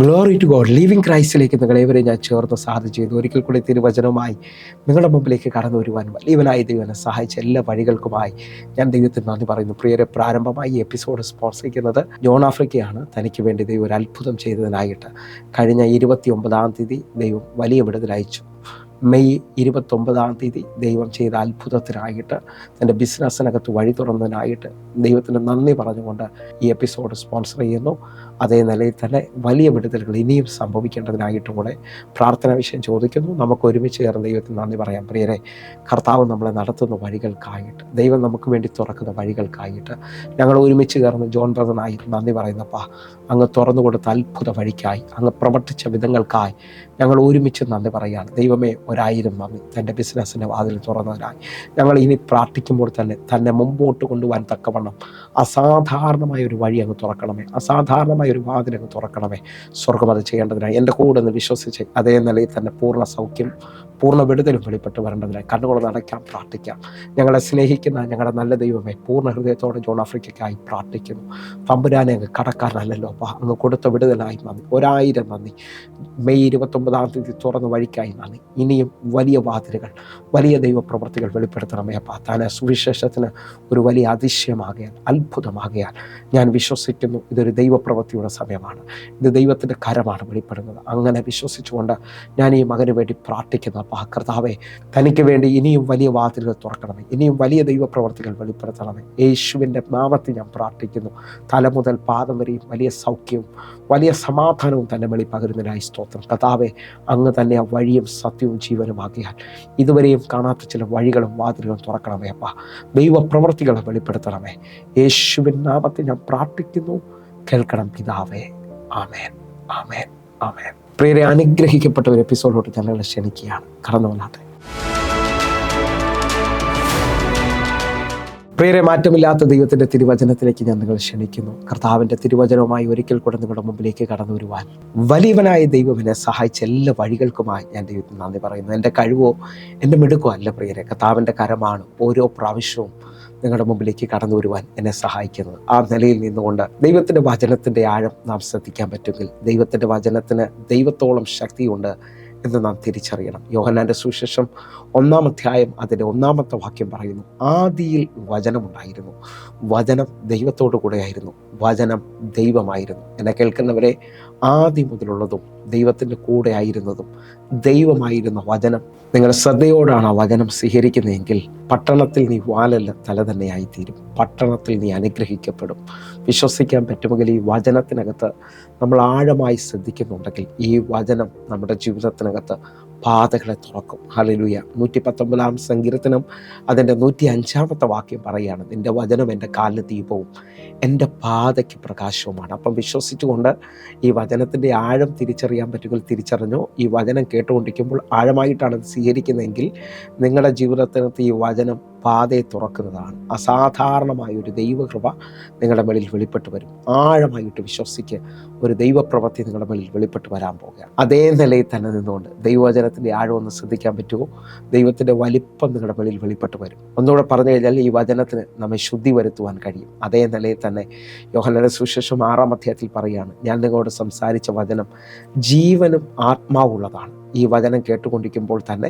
Glory to God. Living ക്രൈസ്റ്റിലേക്ക് നിങ്ങളേവരെ ഞാൻ ചേർത്ത് സാധിച്ചു ചെയ്തു. ഒരിക്കൽ കൂടി തിരുവചനവുമായി നിങ്ങളുടെ മുമ്പിലേക്ക് കടന്നു വരുവാൻ വലിയവനായ ദൈവനെ സഹായിച്ച എല്ലാ വഴികൾക്കുമായി ഞാൻ ദൈവത്തിന് നന്ദി പറയുന്നു. പ്രിയരെ, പ്രാരംഭമായി ഈ എപ്പിസോഡ് സ്പോൺസർ ചെയ്യുന്നത് ജോൺ ആഫ്രിക്കയാണ്. തനിക്ക് വേണ്ടി ദൈവം ഒരു അത്ഭുതം ചെയ്തതിനായിട്ട് കഴിഞ്ഞ 29-ാം തീയതി ദൈവം വലിയ വിടുതൽ അയച്ചു. മെയ് 29-ാം തീയതി ദൈവം ചെയ്ത അത്ഭുതത്തിനായിട്ട്, തൻ്റെ ബിസിനസ്സിനകത്ത് വഴി തുറന്നതിനായിട്ട് ദൈവത്തിന് നന്ദി പറഞ്ഞുകൊണ്ട് ഈ എപ്പിസോഡ് സ്പോൺസർ ചെയ്യുന്നു. അതേ നിലയിൽ തന്നെ വലിയ വിടുതലുകൾ ഇനിയും സംഭവിക്കേണ്ടതിനായിട്ടും കൂടെ പ്രാർത്ഥനാ വിഷയം ചോദിക്കുന്നു. നമുക്ക് ഒരുമിച്ച് ചേർന്ന് ദൈവത്തിന് നന്ദി പറയാം. പ്രിയരെ, കർത്താവ് നമ്മളെ നടത്തുന്ന വഴികൾക്കായിട്ട്, ദൈവം നമുക്ക് വേണ്ടി തുറക്കുന്ന വഴികൾക്കായിട്ട് ഞങ്ങൾ ഒരുമിച്ച് ചേർന്ന് ജോൺ ബ്രദറിനായി നന്ദി പറയുന്നപ്പാ. അങ്ങ് തുറന്നു കൊടുത്ത അത്ഭുത വഴിക്കായി, അങ്ങ് പ്രവർത്തിച്ച വിധങ്ങൾക്കായി ഞങ്ങൾ ഒരുമിച്ച് നന്ദി പറയുകയാണ്. ദൈവമേ, 1000 നന്ദി. തൻ്റെ ബിസിനസ്സിൻ്റെ വാതിൽ തുറന്നതിനായി ഞങ്ങൾ ഇനി പ്രാർത്ഥിക്കുമ്പോൾ തന്നെ മുമ്പോട്ട് കൊണ്ടുപോകാൻ തക്കവണ്ണം അസാധാരണമായ ഒരു വഴി അങ്ങ് തുറക്കണമേ, അസാധാരണമായ ഒരു വാതിൽ അങ്ങ് തുറക്കണമേ. സ്വർഗം അത് ചെയ്യേണ്ടതിനായി എൻ്റെ കൂടെ ഒന്ന് വിശ്വസിച്ച് അതേ നിലയിൽ തന്നെ പൂർണ്ണ സൗഖ്യം, പൂർണ്ണ വിടുതലും വെളിപ്പെട്ട് വരേണ്ടതിനായി കണ്ണുകൊണ്ട് നടക്കാം, പ്രാർത്ഥിക്കാം. ഞങ്ങളെ സ്നേഹിക്കുന്ന ഞങ്ങളുടെ നല്ല ദൈവമേ, പൂർണ്ണ ഹൃദയത്തോടെ ജോൺ ആഫ്രിക്കയ്ക്കായി പ്രാർത്ഥിക്കുന്നു. തമ്പുരാനെ അങ്ങ് കടക്കാരനല്ലല്ലോ അപ്പാ, അങ്ങ് കൊടുത്ത വിടുതലായി നന്ദി. 1000 നന്ദി. മെയ് 29-ാം തീയതി തുറന്ന വഴിക്കായി നന്ദി. ഇനിയും വലിയ വാതിലുകൾ, വലിയ ദൈവപ്രവൃത്തികൾ വെളിപ്പെടുത്തണമേ അപ്പാ. താനെ സുവിശേഷത്തിന് ഒരു വലിയ അതിശയമാകയാൽ, അത്ഭുതമാകയാൽ ഞാൻ വിശ്വസിക്കുന്നു. ഇതൊരു ദൈവപ്രവൃത്തിയുടെ സമയമാണ്. ഇത് ദൈവത്തിൻ്റെ കരമാണ് വെളിപ്പെടുന്നത്. അങ്ങനെ വിശ്വസിച്ചുകൊണ്ട് ഞാൻ ഈ മകന് വേണ്ടി പ്രാർത്ഥിക്കുന്നു. അപ്പാ കർത്താവേ, തനിക്ക് വേണ്ടി ഇനിയും വലിയ വാതിലുകൾ തുറക്കണമേ, ഇനിയും വലിയ ദൈവപ്രവൃത്തികൾ വെളിപ്പെടുത്തണമേ. യേശുവിൻ്റെ നാമത്തിൽ ഞാൻ പ്രാർത്ഥിക്കുന്നു. തല മുതൽ പാദം വരെയും വലിയ സൗഖ്യവും വലിയ സമാധാനവും തന്നെ വെളി പകരുന്നതിനായി സ്തോത്രം. കർത്താവേ, അങ്ങ് തന്നെ ആ വഴിയും സത്യവും ജീവനുമാക്കിയാൽ ഇതുവരെയും കാണാത്ത ചില വഴികളും വാതിലുകളും തുറക്കണമേ അപ്പാ. ദൈവപ്രവൃത്തികളെ വെളിപ്പെടുത്തണമേ. യേശുവിൻ നാമത്തിൽ ഞാൻ പ്രാർത്ഥിക്കുന്നു. കേൾക്കണം പിതാവേ. ആമേൻ, ആമേൻ, ആമേൻ. പ്രിയരെ, അനുഗ്രഹിക്കപ്പെട്ട ഒരു എപ്പിസോഡിലോട്ട് ഞങ്ങളെ ക്ഷണിക്കുകയാണ്. കടന്നു വന്നാട്ടെ. പ്രിയരെ, മാറ്റമില്ലാത്ത ദൈവത്തിൻ്റെ തിരുവചനത്തിലേക്ക് ഞാൻ നിങ്ങളെ ക്ഷണിക്കുന്നു. കർത്താവിൻ്റെ തിരുവചനവുമായി ഒരിക്കൽ കൂടെ നിങ്ങളുടെ മുമ്പിലേക്ക് കടന്നു വരുവാൻ വലിയവനായ ദൈവം എന്നെ സഹായിച്ച എല്ലാ വഴികൾക്കുമായി ഞാൻ ദൈവത്തിന് നന്ദി പറയുന്നു. എൻ്റെ കഴിവോ എൻ്റെ മിടുക്കോ അല്ല പ്രിയരെ, കർത്താവിൻ്റെ കരമാണ് ഓരോ പ്രാവശ്യവും നിങ്ങളുടെ മുമ്പിലേക്ക് കടന്നു വരുവാൻ എന്നെ സഹായിക്കുന്നത്. ആ നിലയിൽ നിന്നുകൊണ്ട് ദൈവത്തിൻ്റെ വചനത്തിൻ്റെ ആഴം നാം ശ്രദ്ധിക്കാൻ പറ്റുമെങ്കിൽ, ദൈവത്തിൻ്റെ വചനത്തിന് ദൈവത്തോളം ശക്തിയുണ്ട് എന്ന് നാം തിരിച്ചറിയണം. യോഹന്നാൻ്റെ സുവിശേഷം 1-ാം അധ്യായം അതിൻ്റെ 1-ാമത്തെ വാക്യം പറയുന്നു, ആദിയിൽ വചനമുണ്ടായിരുന്നു, വചനം ദൈവത്തോടു കൂടെയായിരുന്നു, വചനം ദൈവമായിരുന്നു. എന്നെ കേൾക്കുന്നവരെ, ആദി മുതലുള്ളതും ദൈവത്തിൻ്റെ കൂടെ ആയിരുന്നതും ദൈവമായിരുന്ന വചനം, നിങ്ങൾ ശ്രദ്ധയോടാണ് ആ വചനം സ്വീകരിക്കുന്നതെങ്കിൽ പട്ടണത്തിൽ നീ വാലല്ല തല തന്നെയായിത്തീരും. പട്ടണത്തിൽ നീ അനുഗ്രഹിക്കപ്പെടും. വിശ്വസിക്കാൻ പറ്റുമെങ്കിൽ ഈ വചനത്തിനകത്ത് നമ്മൾ ആഴമായി ശ്രദ്ധിക്കുന്നുണ്ടെങ്കിൽ ഈ വചനം നമ്മുടെ ജീവിതത്തിനകത്ത് പാതകളെ തുറക്കും. ഹല്ലേലൂയ. 119-ാം സങ്കീർത്തനം അതിൻ്റെ 105-ാമത്തെ വാക്യം പറയുകയാണ്, നിൻ്റെ വചനം എൻ്റെ കാലിന് ദീപവും എൻ്റെ പാതയ്ക്ക് പ്രകാശവുമാണ്. അപ്പം വിശ്വസിച്ചുകൊണ്ട് ഈ വചനത്തിൻ്റെ ആഴം തിരിച്ചറിയാൻ പറ്റുമെങ്കിൽ തിരിച്ചറിഞ്ഞോ. ഈ വചനം കേട്ടുകൊണ്ടിരിക്കുമ്പോൾ ആഴമായിട്ടാണ് അത് സ്വീകരിക്കുന്നതെങ്കിൽ നിങ്ങളുടെ ജീവിതത്തിനകത്ത് ഈ വചനം പാതയെ തുറക്കുന്നതാണ്. അസാധാരണമായ ഒരു ദൈവകൃപ നിങ്ങളുടെ മേളിൽ വെളിപ്പെട്ട് വരും. ആഴമായിട്ട് വിശ്വസിക്ക്, ഒരു ദൈവപ്രവൃത്തി നിങ്ങളുടെ മേളിൽ വെളിപ്പെട്ട് വരാൻ പോകുകയാണ്. അതേ നിലയിൽ തന്നെ നിന്നുകൊണ്ട് ദൈവവചനത്തിൻ്റെ ആഴം ഒന്ന് ശ്രദ്ധിക്കാൻ പറ്റുമോ? ദൈവത്തിൻ്റെ വലിപ്പം നിങ്ങളുടെ മേളിൽ വെളിപ്പെട്ട് വരും. ഒന്നുകൂടെ പറഞ്ഞു കഴിഞ്ഞാൽ ഈ വചനത്തിന് നമ്മെ ശുദ്ധി വരുത്തുവാൻ കഴിയും. അതേ നിലയിൽ തന്നെ യോഹന്നാന്റെ സുവിശേഷം 6-ാം അധ്യായത്തിൽ പറയുകയാണ്, ഞാൻ നിങ്ങളോട് സംസാരിച്ച വചനം ജീവനും ആത്മാവുള്ളതാണ്. ഈ വചനം കേട്ടുകൊണ്ടിരിക്കുമ്പോൾ തന്നെ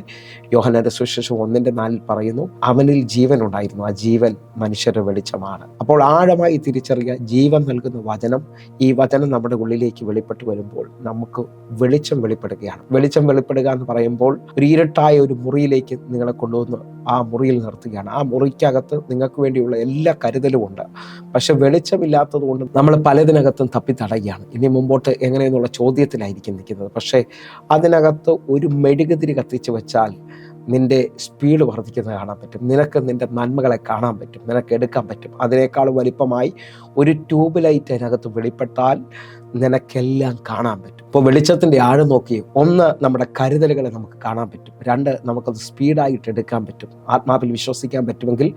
യോഹന്നാന്റെ സുവിശേഷം 1:4 പറയുന്നു, അവനിൽ ജീവൻ ഉണ്ടായിരുന്നു, ആ ജീവൻ മനുഷ്യരുടെ വെളിച്ചമാണ്. അപ്പോൾ ആഴമായി തിരിച്ചറിയുക, ജീവൻ നൽകുന്ന വചനം, ഈ വചനം നമ്മുടെ ഉള്ളിലേക്ക് വെളിപ്പെട്ട് വരുമ്പോൾ നമുക്ക് വെളിച്ചം വെളിപ്പെടുകയാണ്. വെളിച്ചം വെളിപ്പെടുക എന്ന് പറയുമ്പോൾ ഒരു ഇരുട്ടായ ഒരു മുറിയിലേക്ക് നിങ്ങളെ കൊണ്ടുവന്ന് ആ മുറിയിൽ നിർത്തുകയാണ്. ആ മുറിക്കകത്ത് നിങ്ങൾക്ക് വേണ്ടിയുള്ള എല്ലാ കരുതലും ഉണ്ട്. പക്ഷെ വെളിച്ചമില്ലാത്തത് കൊണ്ട് നമ്മൾ പലതിനകത്തും തപ്പിത്തടയുകയാണ്. ഇനി മുമ്പോട്ട് എങ്ങനെയെന്നുള്ള ചോദ്യത്തിലായിരിക്കും നിൽക്കുന്നത്. പക്ഷേ അതിനകത്ത് ഒരു മെഴുകുതിരി കത്തിച്ച് വെച്ചാൽ നിൻ്റെ സ്പീഡ് വർദ്ധിക്കുന്നത് കാണാൻ പറ്റും. നിനക്ക് നിൻ്റെ നന്മകളെ കാണാൻ പറ്റും, നിനക്ക് എടുക്കാൻ പറ്റും. അതിനേക്കാൾ വലിപ്പമായി ഒരു ട്യൂബ് ലൈറ്റ് അതിനകത്ത് വെളിപ്പെട്ടാൽ നിനക്കെല്ലാം കാണാൻ പറ്റും. ഇപ്പോൾ വെളിച്ചത്തിൻ്റെ ആഴം നോക്കി, 1 നമ്മുടെ കരുതലുകളെ നമുക്ക് കാണാൻ പറ്റും, 2 നമുക്കത് സ്പീഡായിട്ട് എടുക്കാൻ പറ്റും. ആത്മാവിൽ വിശ്വസിക്കാൻ പറ്റുമെങ്കിൽ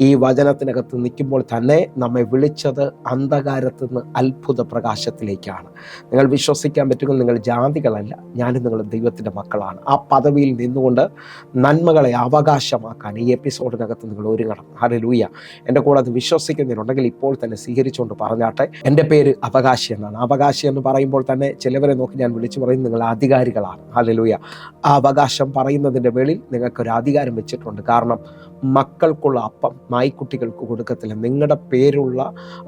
ഈ വചനത്തിനകത്ത് നിൽക്കുമ്പോൾ തന്നെ നമ്മെ വിളിച്ചത് അന്ധകാരത്തു നിന്ന് അത്ഭുത പ്രകാശത്തിലേക്കാണ്. നിങ്ങൾ വിശ്വസിക്കാൻ പറ്റുമെങ്കിൽ നിങ്ങൾ ജാതികളല്ല, ഞാനും നിങ്ങൾ ദൈവത്തിൻ്റെ മക്കളാണ്. ആ പദവിയിൽ നിന്നുകൊണ്ട് നന്മകളെ അവകാശമാക്കാൻ ഈ എപ്പിസോഡിനകത്ത് നിങ്ങൾ ഒരുങ്ങണം. ഹല്ലേലൂയ. എൻ്റെ കൂടെ അത് വിശ്വസിക്കുന്നുണ്ടെങ്കിൽ ഇപ്പോൾ തന്നെ സ്വീകരിച്ചുകൊണ്ട് പറഞ്ഞാട്ടെ. എൻ്റെ പേര് അവകാശി എന്നാണ്. അവകാശി എന്ന് പറയുമ്പോൾ തന്നെ ചിലവരെ നോക്കി ഞാൻ വിളിച്ചു പറയും, നിങ്ങൾ അധികാരികളാണ്. ഹല്ലേലൂയ. ആ അവകാശം പറയുന്നതിൻ്റെ മേളിൽ നിങ്ങൾക്കൊരു അധികാരം വെച്ചിട്ടുണ്ട്. കാരണം മക്കൾക്കുള്ള അപ്പം നായ്ക്കുട്ടികൾക്ക് കൊടുക്കത്തില്ല. നിങ്ങളുടെ പേരുള്ള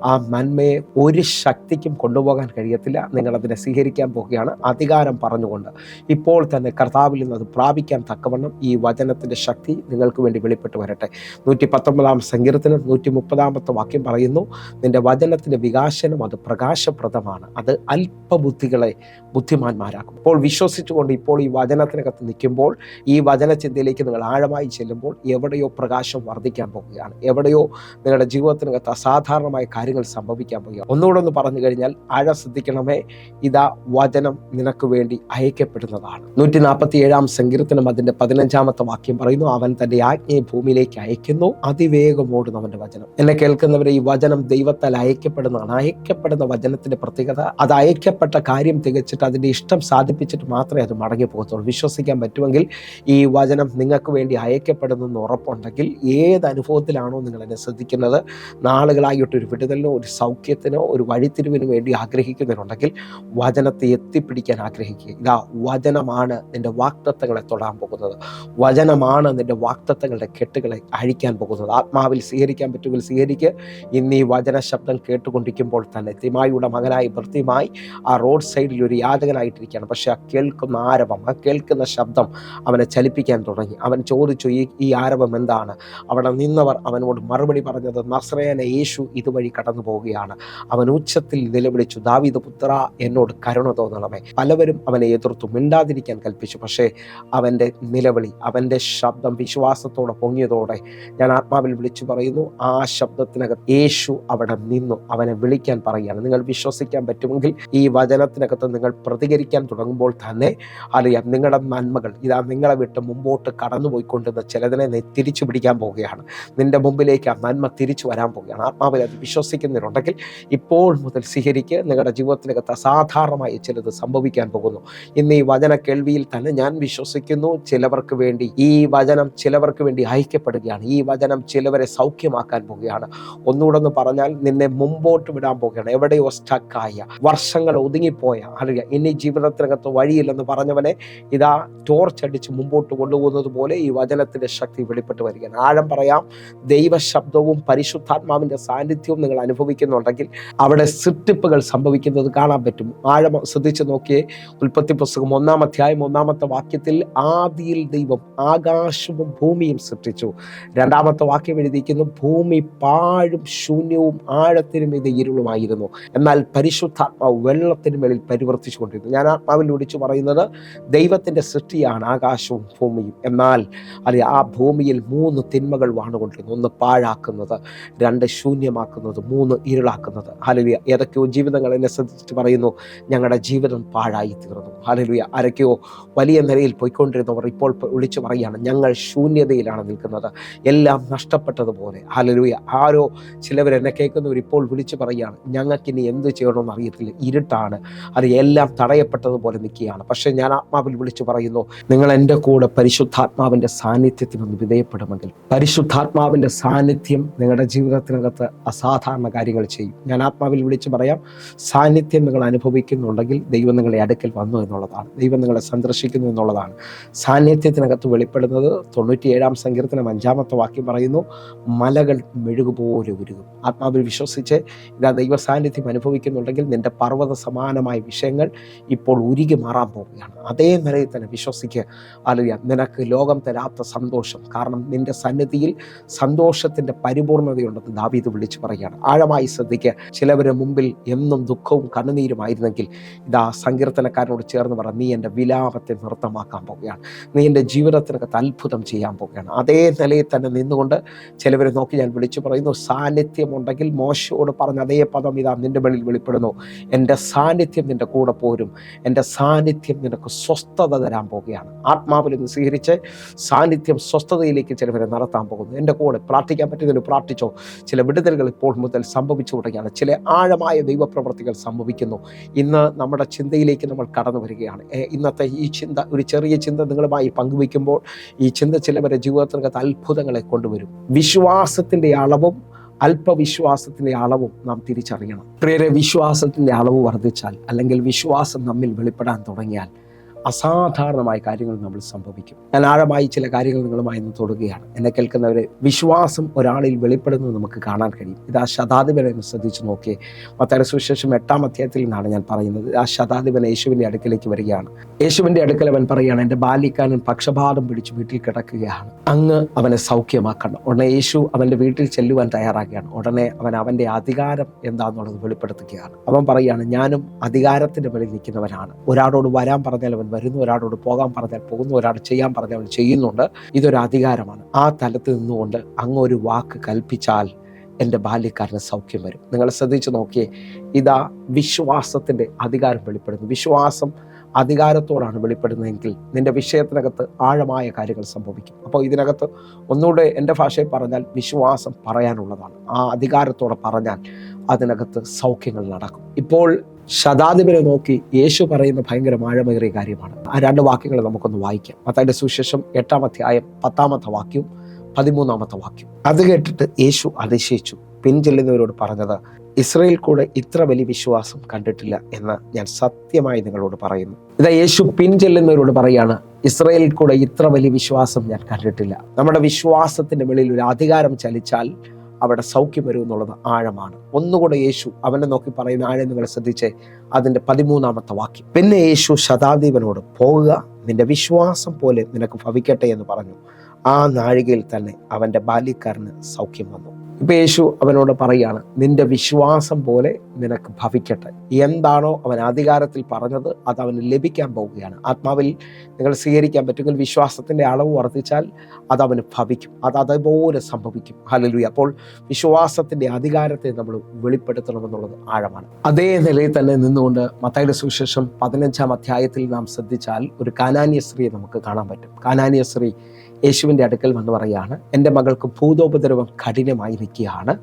ആ നന്മയെ ഒരു ശക്തിക്കും കൊണ്ടുപോകാൻ കഴിയത്തില്ല. നിങ്ങളതിനെ സ്വീകരിക്കാൻ പോകുകയാണ് അധികാരം പറഞ്ഞുകൊണ്ട്. ഇപ്പോൾ തന്നെ കർത്താവിൽ നിന്ന് അത് പ്രാപിക്കാൻ തക്കവണ്ണം ഈ വചനത്തിൻ്റെ ശക്തി നിങ്ങൾക്ക് വേണ്ടി വെളിപ്പെട്ട് വരട്ടെ. 119 സങ്കീർത്തനം 130 വാക്യം പറയുന്നു, നിന്റെ വചനത്തിൻ്റെ വികാസനം അത് പ്രകാശപ്രദമാണ്, അത് അല്പബുദ്ധികളെ ബുദ്ധിമാന്മാരാക്കും. ഇപ്പോൾ വിശ്വസിച്ചുകൊണ്ട് ഇപ്പോൾ ഈ വചനത്തിനകത്ത് നിൽക്കുമ്പോൾ, ഈ വചനചിന്തയിലേക്ക് നിങ്ങൾ ആഴമായി ചെല്ലുമ്പോൾ എവിടെയോ പ്രകാശം വർദ്ധിക്കാൻ പോകുകയാണ്. എവിടെയോ നിങ്ങളുടെ ജീവിതത്തിനകത്ത് അസാധാരണമായ കാര്യങ്ങൾ സംഭവിക്കാൻ പോകുകയാണ്. ഒന്നുകൂടെ ഒന്ന് പറഞ്ഞു കഴിഞ്ഞാൽ, ശ്രദ്ധിക്കണമേ, ഇതാ വചനം നിനക്ക് വേണ്ടി അയക്കപ്പെടുന്നതാണ്. 147 സങ്കീർത്തനം അതിന്റെ 15 വാക്യം പറയുന്നു, അവൻ തന്റെ ആജ്ഞയെ ഭൂമിയിലേക്ക് അയക്കുന്നു, അതിവേഗം ഓടുന്നു അവന്റെ വചനം. എന്നെ കേൾക്കുന്നവരെ, ഈ വചനം ദൈവത്താൽ അയക്കപ്പെടുന്നതാണ്. അയക്കപ്പെടുന്ന വചനത്തിന്റെ പ്രത്യേകത, അത് അയക്കപ്പെട്ട കാര്യം തികച്ചിട്ട് അതിന്റെ ഇഷ്ടം സാധിപ്പിച്ചിട്ട് മാത്രമേ അത് മടങ്ങി പോകത്തുള്ളൂ. വിശ്വസിക്കാൻ പറ്റുമെങ്കിൽ ഈ വചനം നിങ്ങൾക്ക് വേണ്ടി അയക്കപ്പെടുന്നെന്ന് ഉറപ്പുണ്ടെങ്കിൽ, ഏത് അനുഭവത്തിലാണോ നിങ്ങൾ എന്നെ ശ്രദ്ധിക്കുന്നത്, നാളുകളായിട്ടൊരു വിടുതലിനോ ഒരു സൗഖ്യത്തിനോ ഒരു വഴിത്തിരിവിന് വേണ്ടി ആഗ്രഹിക്കുന്നുണ്ടെങ്കിൽ വചനത്തെ എത്തിപ്പിടിക്കാൻ ആഗ്രഹിക്കുക. ഇതാ വചനമാണ് നിന്റെ വാഗ്ദത്തങ്ങളെ തൊടാൻ പോകുന്നത്. വചനമാണ് നിന്റെ വാഗ്ദത്തങ്ങളുടെ കെട്ടുകളെ അഴിക്കാൻ പോകുന്നത്. ആത്മാവിൽ സ്വീകരിക്കാൻ പറ്റുമെങ്കിൽ സ്വീകരിക്കുക. ഇന്ന് ഈ വചന ശബ്ദം കേട്ടുകൊണ്ടിരിക്കുമ്പോൾ തന്നെ തിമായിയുടെ മകനായി ഭർത്തിമായി ആ റോഡ് സൈഡിൽ ഒരു യാചകനായിട്ടിരിക്കുകയാണ്. പക്ഷെ ആ കേൾക്കുന്ന ആരവം, ആ കേൾക്കുന്ന ശബ്ദം അവനെ ചലിപ്പിക്കാൻ തുടങ്ങി. അവൻ ചോദിച്ചു, ഈ ആരവം എന്താണ്? അവിടെ നിന്നവർ അവനോട് മറുപടി പറഞ്ഞത്, നസ്രയനായ യേശു ഇതുവഴി കടന്നു പോവുകയാണ്. അവൻ ഉച്ചത്തിൽ നിലവിളിച്ചു, ദാവീദ് പുത്ര, എന്നോട് കരുണ തോന്നണമേ. പലവരും അവനെ എതിർത്തു, മിണ്ടാതിരിക്കാൻ കൽപ്പിച്ചു. പക്ഷേ അവൻ്റെ നിലവിളി, അവൻ്റെ ശബ്ദം വിശ്വാസത്തോടെ പൊങ്ങിയതോടെ ഞാൻ ആത്മാവിൽ വിളിച്ചു പറയുന്നു, ആ ശബ്ദത്തിനകത്ത് യേശു അവിടെ നിന്നു അവനെ വിളിക്കാൻ പറയുകയാണ്. നിങ്ങൾ വിശ്വസിക്കാൻ പറ്റുമെങ്കിൽ ഈ വചനത്തിനകത്ത് നിങ്ങൾ പ്രതികരിക്കാൻ തുടങ്ങുമ്പോൾ തന്നെ അറിയാം, നിങ്ങളുടെ നന്മകൾ ഇതാ നിങ്ങളെ വിട്ട് മുമ്പോട്ട് കടന്നുപോയിക്കൊണ്ടിരുന്ന ചിലതിനെ തിരിച്ചു പിടിക്കാൻ പോവുകയാണ്. നിന്റെ മുമ്പിലേക്ക് ആ നന്മ തിരിച്ചു വരാൻ പോവുകയാണ്. ആത്മാവിൽ അത് വിശ്വസിക്കുന്നുണ്ടെങ്കിൽ ഇപ്പോൾ മുതൽ സ്വീകരിക്കുക. നിങ്ങളുടെ ജീവിതത്തിനകത്ത് അസാധാരണമായി ചിലത് സംഭവിക്കാൻ പോകുന്നു. ഇന്ന് ഈ വചന കേൾവിയിൽ തന്നെ ഞാൻ വിശ്വസിക്കുന്നു, ചിലവർക്ക് വേണ്ടി ഈ വചനം ചിലവർക്ക് വേണ്ടി അയക്കപ്പെടുകയാണ്. ഈ വചനം ചിലവരെ സൗഖ്യമാക്കാൻ പോവുകയാണ്. ഒന്നുകൂടെ ഒന്ന് പറഞ്ഞാൽ, നിന്നെ മുമ്പോട്ട് വിടാൻ പോവുകയാണ്. എവിടെയോ സ്റ്റക്കായ, വർഷങ്ങൾ ഒതുങ്ങിപ്പോയ, അറിയാം ഇനി ജീവിതത്തിനകത്ത് വഴിയില്ലെന്ന് പറഞ്ഞവനെ ഇതാ ടോർച്ച് അടിച്ച് മുമ്പോട്ട് കൊണ്ടുപോകുന്നത് പോലെ ഈ വചനത്തിന്റെ ശക്തി വെളിപ്പെട്ട് വരികയാണ്. ആഴം പറയാം, ദൈവശബ്ദവും പരിശുദ്ധാത്മാവിന്റെ സാന്നിധ്യവും നിങ്ങൾ അനുഭവിക്കുന്നുണ്ടെങ്കിൽ അവിടെ സൃഷ്ടിപ്പുകൾ സംഭവിക്കുന്നത് കാണാൻ പറ്റും. ആഴം ശ്രദ്ധിച്ച് നോക്കിയേ. ഉൽപ്പത്തി പുസ്തകം 1 അധ്യായം 1 വാക്യത്തിൽ, ആദിയിൽ ദൈവം ആകാശവും ഭൂമിയും സൃഷ്ടിച്ചു. 2 വാക്യം എഴുതിയിരിക്കുന്നു, ഭൂമി പാഴും ശൂന്യവും ആഴത്തിനും ഇത് ഇരുളുമായിരുന്നു, എന്നാൽ പരിശുദ്ധാത്മാവ് വെള്ളത്തിന് മേളിൽ പരിവർത്തിച്ചു കൊണ്ടിരുന്നു. ഞാൻ ആത്മാവിൽ വിളിച്ചു പറയുന്നത്, ദൈവത്തിന്റെ സൃഷ്ടിയാണ് ആകാശവും ഭൂമിയും. എന്നാൽ ആ ഭൂമിയിൽ 3 തിന്മകൾ വാണുകൊണ്ടിരുന്നു. 1 പാഴാക്കുന്നത്, 2 ശൂന്യമാക്കുന്നത്, 3 ഇരുളാക്കുന്നത്. ഹല്ലേലൂയ. ഏതൊക്കെയോ ജീവിതങ്ങൾ എന്നെ ശ്രദ്ധിച്ചിട്ട് പറയുന്നു, ഞങ്ങളുടെ ജീവിതം പാഴായി തീർന്നു. ഹല്ലേലൂയ. ആരൊക്കെയോ വലിയ നിലയിൽ പോയിക്കൊണ്ടിരുന്നവർ ഇപ്പോൾ വിളിച്ചു പറയുകയാണ്, ഞങ്ങൾ ശൂന്യതയിലാണ് നിൽക്കുന്നത്, എല്ലാം നഷ്ടപ്പെട്ടതുപോലെ. ഹല്ലേലൂയ. ആരോ ചിലവരെന്നെ കേൾക്കുന്നവർ ഇപ്പോൾ വിളിച്ചു പറയുകയാണ്, ഞങ്ങൾക്കിനി എന്ത് ചെയ്യണമെന്ന് അറിയത്തില്ല, ഇരുട്ടാണ്, അത് എല്ലാം തടയപ്പെട്ടതുപോലെ നിൽക്കുകയാണ്. പക്ഷേ ഞാൻ ആത്മാവിൽ വിളിച്ചു പറയുന്നു, നിങ്ങൾ എൻ്റെ കൂടെ പരിശുദ്ധാത്മാവിൻ്റെ സാന്നിധ്യത്തിനൊന്ന് വിധേയപ്പെടുമെങ്കിൽ, പരിശുദ്ധാത്മാവിൻ്റെ സാന്നിധ്യം നിങ്ങളുടെ ജീവിതത്തിനകത്ത് അസാധാരണ കാര്യങ്ങൾ ചെയ്യും. ഞാൻ ആത്മാവിൽ വിളിച്ചു പറയാം, സാന്നിധ്യം നിങ്ങൾ അനുഭവിക്കുന്നുണ്ടെങ്കിൽ ദൈവം നിങ്ങളെ അടുക്കൽ വന്നു എന്നുള്ളതാണ്. ദൈവം നിങ്ങളെ സന്ദർശിക്കുന്നു എന്നുള്ളതാണ്. സാന്നിധ്യത്തിനകത്ത് വെളിപ്പെടുന്നത് 97 സങ്കീർത്തനം 5 വാക്യം പറയുന്നു, മലകൾ മെഴുകുപോലെ ഉരുകും. ആത്മാവിൽ വിശ്വസിച്ച് ഇതാ ദൈവ സാന്നിധ്യം അനുഭവിക്കുന്നുണ്ടെങ്കിൽ നിന്റെ പർവ്വത സമാനമായ വിഷയങ്ങൾ ഇപ്പോൾ ഉരുകി മാറാൻ പോവുകയാണ്. അതേ നിലയിൽ തന്നെ വിശ്വസിക്കുക. അല്ലെങ്കിൽ നിനക്ക് ലോകം തരാത്ത സന്തോഷം, കാരണം നിന്റെ സന്നിധിയിൽ സന്തോഷത്തിൻ്റെ പരിപൂർണതയുണ്ടെന്ന് ദാവീദ് വിളിച്ചു പറയുകയാണ്. ആഴമായി ശ്രദ്ധിക്കുക. ചിലവരുടെ മുമ്പിൽ എന്നും ദുഃഖവും കണ്ണുനീരുമായിരുന്നെങ്കിൽ ഇതാ സങ്കീർത്തനക്കാരനോട് ചേർന്ന് പറ, നീ എൻ്റെ വിലാപത്തെ നൃത്തമാക്കാൻ പോവുകയാണ്, നീ എൻ്റെ ജീവിതത്തിനകത്ത് അത്ഭുതം ചെയ്യാൻ പോവുകയാണ്. അതേ നിലയിൽ തന്നെ നിന്നുകൊണ്ട് ചിലവരെ നോക്കി ഞാൻ വിളിച്ചു പറയുന്നു, സാന്നിധ്യമുണ്ടെങ്കിൽ മോശയോട് പറഞ്ഞ അതേ പദം ഇതാ നിന്റെ വെളിയിൽ വെളിപ്പെടുന്നു, എൻ്റെ സാന്നിധ്യം നിന്റെ കൂടെ പോരും, എൻ്റെ സാന്നിധ്യം നിനക്ക് സ്വസ്ഥത തരാൻ പോവുകയാണ്. ആത്മാവിൽ നിന്ന് സ്വീകരിച്ച് സാന്നിധ്യം സ്വസ്ഥതയിലേക്ക് ചിലവരെ നടത്താൻ പോകുന്നു. എൻ്റെ കൂടെ പ്രാർത്ഥിക്കാൻ പറ്റുന്നതിന് പ്രാർത്ഥിച്ചോ. ചില വിടുതലുകൾ ഇപ്പോൾ മുതൽ സംഭവിച്ചു തുടങ്ങിയാണ്. ചില ആഴമായ ദൈവപ്രവൃത്തികൾ സംഭവിക്കുന്നു. ഇന്ന് നമ്മുടെ ചിന്തയിലേക്ക് നമ്മൾ കടന്നു വരികയാണ്. ഇന്നത്തെ ഈ ചിന്ത, ഒരു ചെറിയ ചിന്ത നിങ്ങളുമായി പങ്കുവയ്ക്കുന്നു. ചിന്തിക്കുമ്പോൾ ഈ ചിന്ത ചിലവരെ ജീവിതത്തിനകത്ത് അത്ഭുതങ്ങളെ കൊണ്ടുവരും. വിശ്വാസത്തിൻ്റെ അളവും അല്പവിശ്വാസത്തിൻ്റെ അളവും നാം തിരിച്ചറിയണം. പ്രിയരെ, വിശ്വാസത്തിൻ്റെ അളവ് വർദ്ധിച്ചാൽ അല്ലെങ്കിൽ വിശ്വാസം നമ്മിൽ വെളിപ്പെടാൻ തുടങ്ങിയാൽ അസാധാരണമായ കാര്യങ്ങൾ നമ്മൾ സംഭവിക്കും. ഞാൻ ആഴമായി ചില കാര്യങ്ങൾ നിങ്ങളുമായി ഇന്ന് തൊടുകയാണ്. എന്നെ കേൾക്കുന്നവരെ, വിശ്വാസം ഒരാളിൽ വെളിപ്പെടുന്നത് നമുക്ക് കാണാൻ കഴിയും. ഇത് ആ ശതാധിപനെ ഒന്ന് ശ്രദ്ധിച്ചു നോക്കിയേ. മത്തായിയുടെ സുവിശേഷം 8-ാം അധ്യായത്തിൽ നിന്നാണ് ഞാൻ പറയുന്നത്. ആ ശതാധിപൻ യേശുവിൻ്റെ അടുക്കലേക്ക് വരികയാണ്. യേശുവിൻ്റെ അടുക്കൽ അവൻ പറയുകയാണ്, എൻ്റെ ബാല്യക്കാരൻ പക്ഷപാതം പിടിച്ച് വീട്ടിൽ കിടക്കുകയാണ്, അങ്ങ് അവനെ സൗഖ്യമാക്കണം. ഉടനെ യേശു അവൻ്റെ വീട്ടിൽ ചെല്ലുവാൻ തയ്യാറാക്കുകയാണ്. ഉടനെ അവൻ അവൻ്റെ അധികാരം എന്താണെന്നുള്ളത് വെളിപ്പെടുത്തുകയാണ്. അവൻ പറയുകയാണ്, ഞാനും അധികാരത്തിൻ്റെ വെളിയിൽ നിൽക്കുന്നവനാണ്. ഒരാളോട് വരാൻ പറഞ്ഞാൽ അവൻ വരുന്നു, ഒരാളോട് പോകാൻ പറഞ്ഞാൽ പോകുന്നു, ഒരാൾ ചെയ്യാൻ പറഞ്ഞാൽ അവൻ ചെയ്യുന്നുണ്ട്. ഇതൊരു അധികാരമാണ്. ആ തലത്തിൽ നിന്നുകൊണ്ട് അങ്ങ് ഒരു വാക്ക് കൽപ്പിച്ചാൽ എൻ്റെ ബാല്യക്കാരന് സൗഖ്യം വരും. നിങ്ങൾ ശ്രദ്ധിച്ചു നോക്കിയേ, ഇതാ വിശ്വാസത്തിൻ്റെ അധികാരം വെളിപ്പെടുന്നു. വിശ്വാസം അധികാരത്തോടാണ് വെളിപ്പെടുന്നതെങ്കിൽ നിന്റെ വിഷയത്തിനകത്ത് ആഴമായ കാര്യങ്ങൾ സംഭവിക്കും. അപ്പോൾ ഇതിനകത്ത് ഒന്നുകൂടെ എൻ്റെ ഭാഷയിൽ പറഞ്ഞാൽ വിശ്വാസം പറയാനുള്ളതാണ്. ആ അധികാരത്തോടെ പറഞ്ഞാൽ അതിനകത്ത് സൗഖ്യങ്ങൾ നടക്കും. ഇപ്പോൾ ശതാധിപനെ നോക്കി യേശു പറയുന്ന ഭയങ്കര ആഴമേറിയ കാര്യമാണ്. ആ 2 വാക്യങ്ങൾ നമുക്കൊന്ന് വായിക്കാം. മത്തായിയുടെ സുവിശേഷം 8-ാം അധ്യായം 10-ാമത്തെ വാക്യവും 13-ാമത്തെ വാക്യം. അത് കേട്ടിട്ട് യേശു അതിശയിച്ചു, പിൻചെല്ലുന്നവരോട് പറഞ്ഞത്, ഇസ്രായേൽ കൂടെ ഇത്ര വലിയ വിശ്വാസം കണ്ടിട്ടില്ല എന്ന് ഞാൻ സത്യമായി നിങ്ങളോട് പറയുന്നു. ഇതാ യേശു പിൻചെല്ലുന്നവരോട് പറയാണ്, ഇസ്രായേൽ കൂടെ ഇത്ര വലിയ വിശ്വാസം ഞാൻ കണ്ടിട്ടില്ല. നമ്മുടെ വിശ്വാസത്തിന്റെ വെളിയിൽ ഒരു അധികാരം ചലിച്ചാൽ അവിടെ സൗഖ്യം വരും എന്നുള്ളത് ആഴമാണ്. ഒന്നുകൂടെ യേശു അവനെ നോക്കി പറയുന്ന ആഴം നിങ്ങൾ ശ്രദ്ധിച്ചേ. അതിന്റെ 13-ാമത്തെ വാക്യം. പിന്നെ യേശു ശതാധിപനോട്, പോകുക, നിന്റെ വിശ്വാസം പോലെ നിനക്ക് ഭവിക്കട്ടെ എന്ന് പറഞ്ഞു. ആ നാഴികയിൽ തന്നെ അവന്റെ ബാല്യക്കാരന് സൗഖ്യം വന്നു. ഇപ്പൊ യേശു അവനോട് പറയാണ്, നിന്റെ വിശ്വാസം പോലെ നിനക്ക് ഭവിക്കട്ടെ. എന്താണോ അവൻ അധികാരത്തിൽ പറഞ്ഞത് അത് അവന് ലഭിക്കാൻ പോവുകയാണ്. ആത്മാവിൽ നിങ്ങൾ സ്വീകരിക്കാൻ പറ്റുമെങ്കിൽ വിശ്വാസത്തിന്റെ അളവ് വർദ്ധിച്ചാൽ അത് അവന് ഭവിക്കും. അത് അതേപോലെ സംഭവിക്കും. ഹല്ലേലൂയ. അപ്പോൾ വിശ്വാസത്തിന്റെ അധികാരത്തെ നമ്മൾ വെളിപ്പെടുത്തണമെന്നുള്ളത് ആഴമാണ്. അതേ നിലയിൽ തന്നെ നിന്നുകൊണ്ട് മത്തായിയുടെ സുവിശേഷം 15-ാം അധ്യായത്തിൽ നാം ശ്രദ്ധിച്ചാൽ ഒരു കാനാന്യ സ്ത്രീയെ നമുക്ക് കാണാൻ പറ്റും. കാനാന്യ സ്ത്രീ യേശുവിൻ്റെ അടുക്കൽ വന്ന് പറയാണ്, എൻ്റെ മകൾക്ക് ഭൂതോപദ്രവം കഠിനമായി നിൽക്കുകയാണ്,